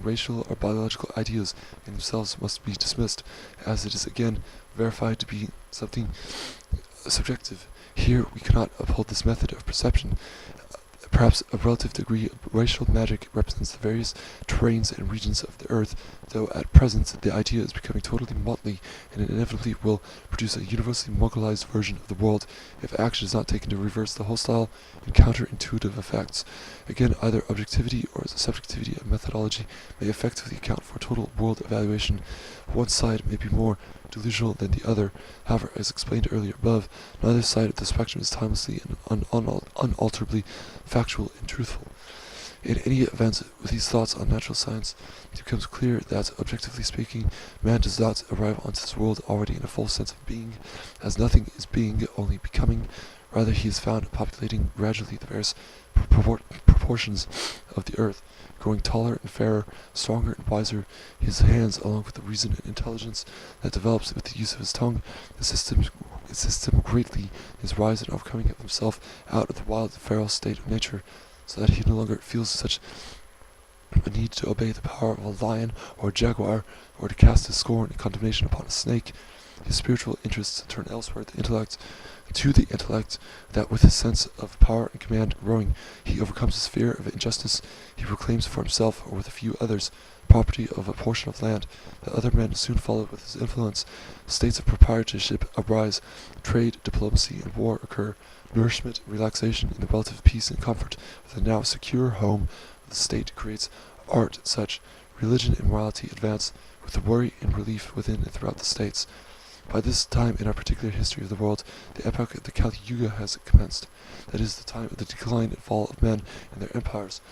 racial or biological ideas in themselves must be dismissed, as it is again verified to be something subjective. Here we cannot uphold this method of perception. Perhaps a relative degree of racial magic represents the various terrains and regions of the earth, though at present the idea is becoming totally motley, and it inevitably will produce a universally Mogulized version of the world if action is not taken to reverse the hostile and counterintuitive effects. Again, either objectivity or the subjectivity of methodology may effectively account for total world evaluation. One side may be more delusional than the other. However, as explained earlier above, neither side of the spectrum is timelessly and unalterably factual and truthful. In any event, with these thoughts on natural science, it becomes clear that, objectively speaking, man does not arrive onto this world already in a full sense of being, as nothing is being, only becoming. Rather, he is found populating gradually the various proportions of the earth, growing taller and fairer, stronger and wiser. His hands, along with the reason and intelligence that develops with the use of his tongue, assists him greatly in his rise and overcoming of himself out of the wild and feral state of nature, so that he no longer feels such a need to obey the power of a lion or a jaguar, or to cast his scorn and condemnation upon a snake. His spiritual interests turn elsewhere to the intellect, that with his sense of power and command growing, he overcomes his fear of injustice. He proclaims for himself, or with a few others, property of a portion of land, that other men soon follow with his influence. States of proprietorship arise, trade, diplomacy, and war occur, nourishment and relaxation in the relative peace and comfort of the now secure home of the state creates art and such. Religion and morality advance, with the worry and relief within and throughout the states. By this time in our particular history of the world, the epoch of the Kali Yuga has commenced. That is the time of the decline and fall of men and their empires,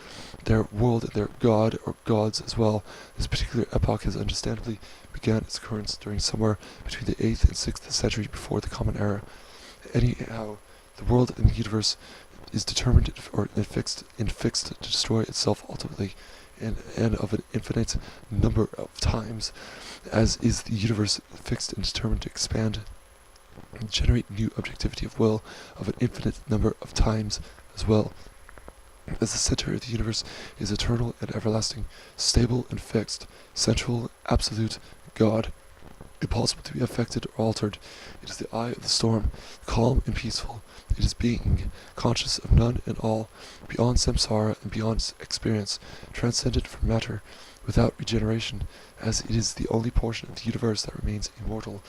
their world and their god, or gods as well. This particular epoch has understandably began its occurrence during somewhere between the 8th and 6th century before the Common Era. Anyhow, the world and the universe is determined or fixed to destroy itself ultimately, and of an infinite number of times, as is the universe fixed and determined to expand and generate new objectivity of will of an infinite number of times as well. As the center of the universe is eternal and everlasting, stable and fixed, central, absolute, God, impossible to be affected or altered. It is the eye of the storm, calm and peaceful. It is being, conscious of none and all, beyond samsara and beyond experience, transcendent from matter, without regeneration, as it is the only portion of the universe that remains immortal.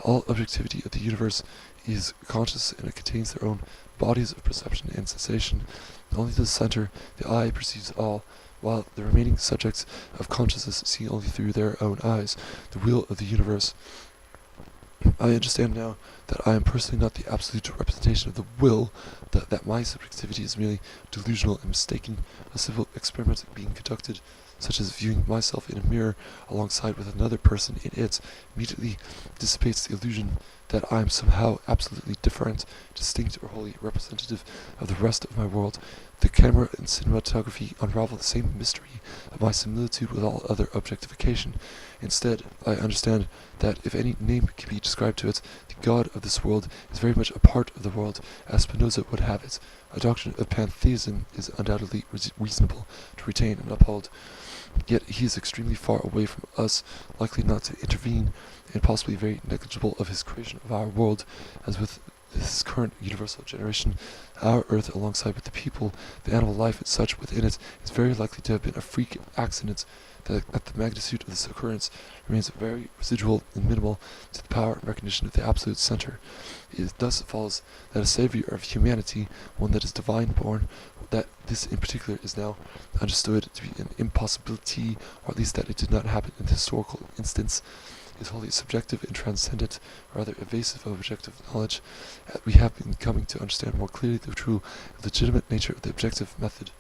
All objectivity of the universe is conscious, and it contains their own bodies of perception and sensation. Only the center, the eye, perceives all, while the remaining subjects of consciousness see only through their own eyes the wheel of the universe. I understand now that I am personally not the absolute representation of the will, that my subjectivity is merely delusional and mistaken, a simple experiment being conducted, such as viewing myself in a mirror alongside with another person in it, immediately dissipates the illusion that I am somehow absolutely different, distinct, or wholly representative of the rest of my world. The camera and cinematography unravel the same mystery of my similitude with all other objectification. Instead, I understand that if any name can be described to it, the God of this world is very much a part of the world, as Spinoza would have it. A doctrine of pantheism is undoubtedly reasonable to retain and uphold. Yet he is extremely far away from us, likely not to intervene, and possibly very negligible of his creation of our world, as with this current universal generation, our earth, alongside with the people, the animal life and such within it, is very likely to have been a freak accident, that the magnitude of this occurrence remains very residual and minimal to the power and recognition of the absolute center. It thus follows that a savior of humanity, one that is divine born, that this in particular is now understood to be an impossibility, or at least that it did not happen in the historical instance, is wholly subjective and transcendent, rather evasive of objective knowledge. We have been coming to understand more clearly the true, legitimate nature of the objective method,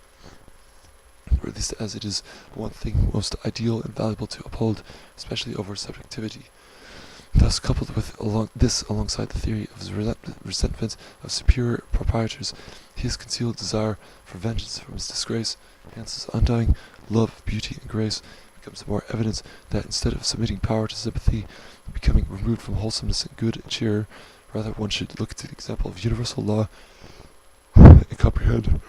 or at least as it is one thing most ideal and valuable to uphold, especially over subjectivity. Thus, coupled with alongside the theory of his resentment of superior proprietors, his concealed desire for vengeance from his disgrace, hence his undying love of beauty and grace, becomes more evidence that instead of submitting power to sympathy, becoming removed from wholesomeness and good and cheer, rather one should look to the example of universal law and comprehend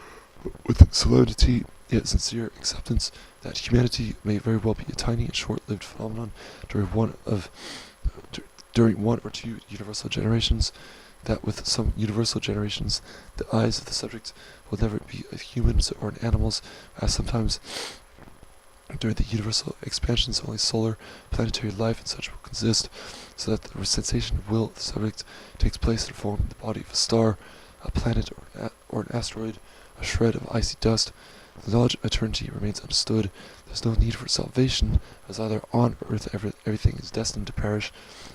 with solemnity yet sincere acceptance that humanity may very well be a tiny and short-lived phenomenon during one or two universal generations, that with some universal generations the eyes of the subject will never be of humans or in animals, as sometimes during the universal expansions only solar, planetary life and such will consist, so that the sensation of will of the subject takes place in form the body of a star, a planet, or an asteroid, a shred of icy dust. The knowledge of eternity remains understood. There is no need for salvation, as either on earth everything is destined to perish,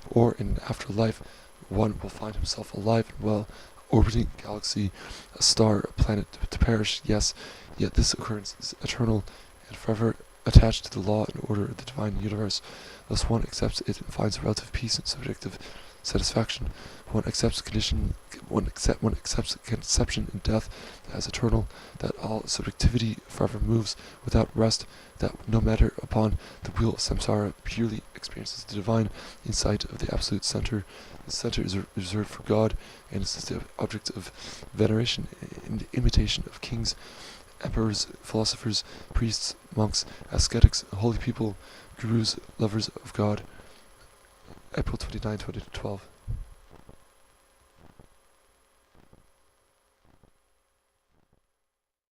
or in an afterlife one will find himself alive and well, orbiting a galaxy, a star, a planet to perish, yes, yet this occurrence is eternal and forever attached to the law and order of the divine universe. Thus one accepts it and finds relative peace and subjective satisfaction. One accepts condition one accepts conception and death as eternal, that all subjectivity forever moves without rest, that no matter upon the wheel of samsara purely experiences the divine insight of the absolute center. The center is reserved for God, and is the object of veneration and imitation of kings, emperors, philosophers, priests, monks, ascetics, holy people, gurus, lovers of God. April 29, 2012.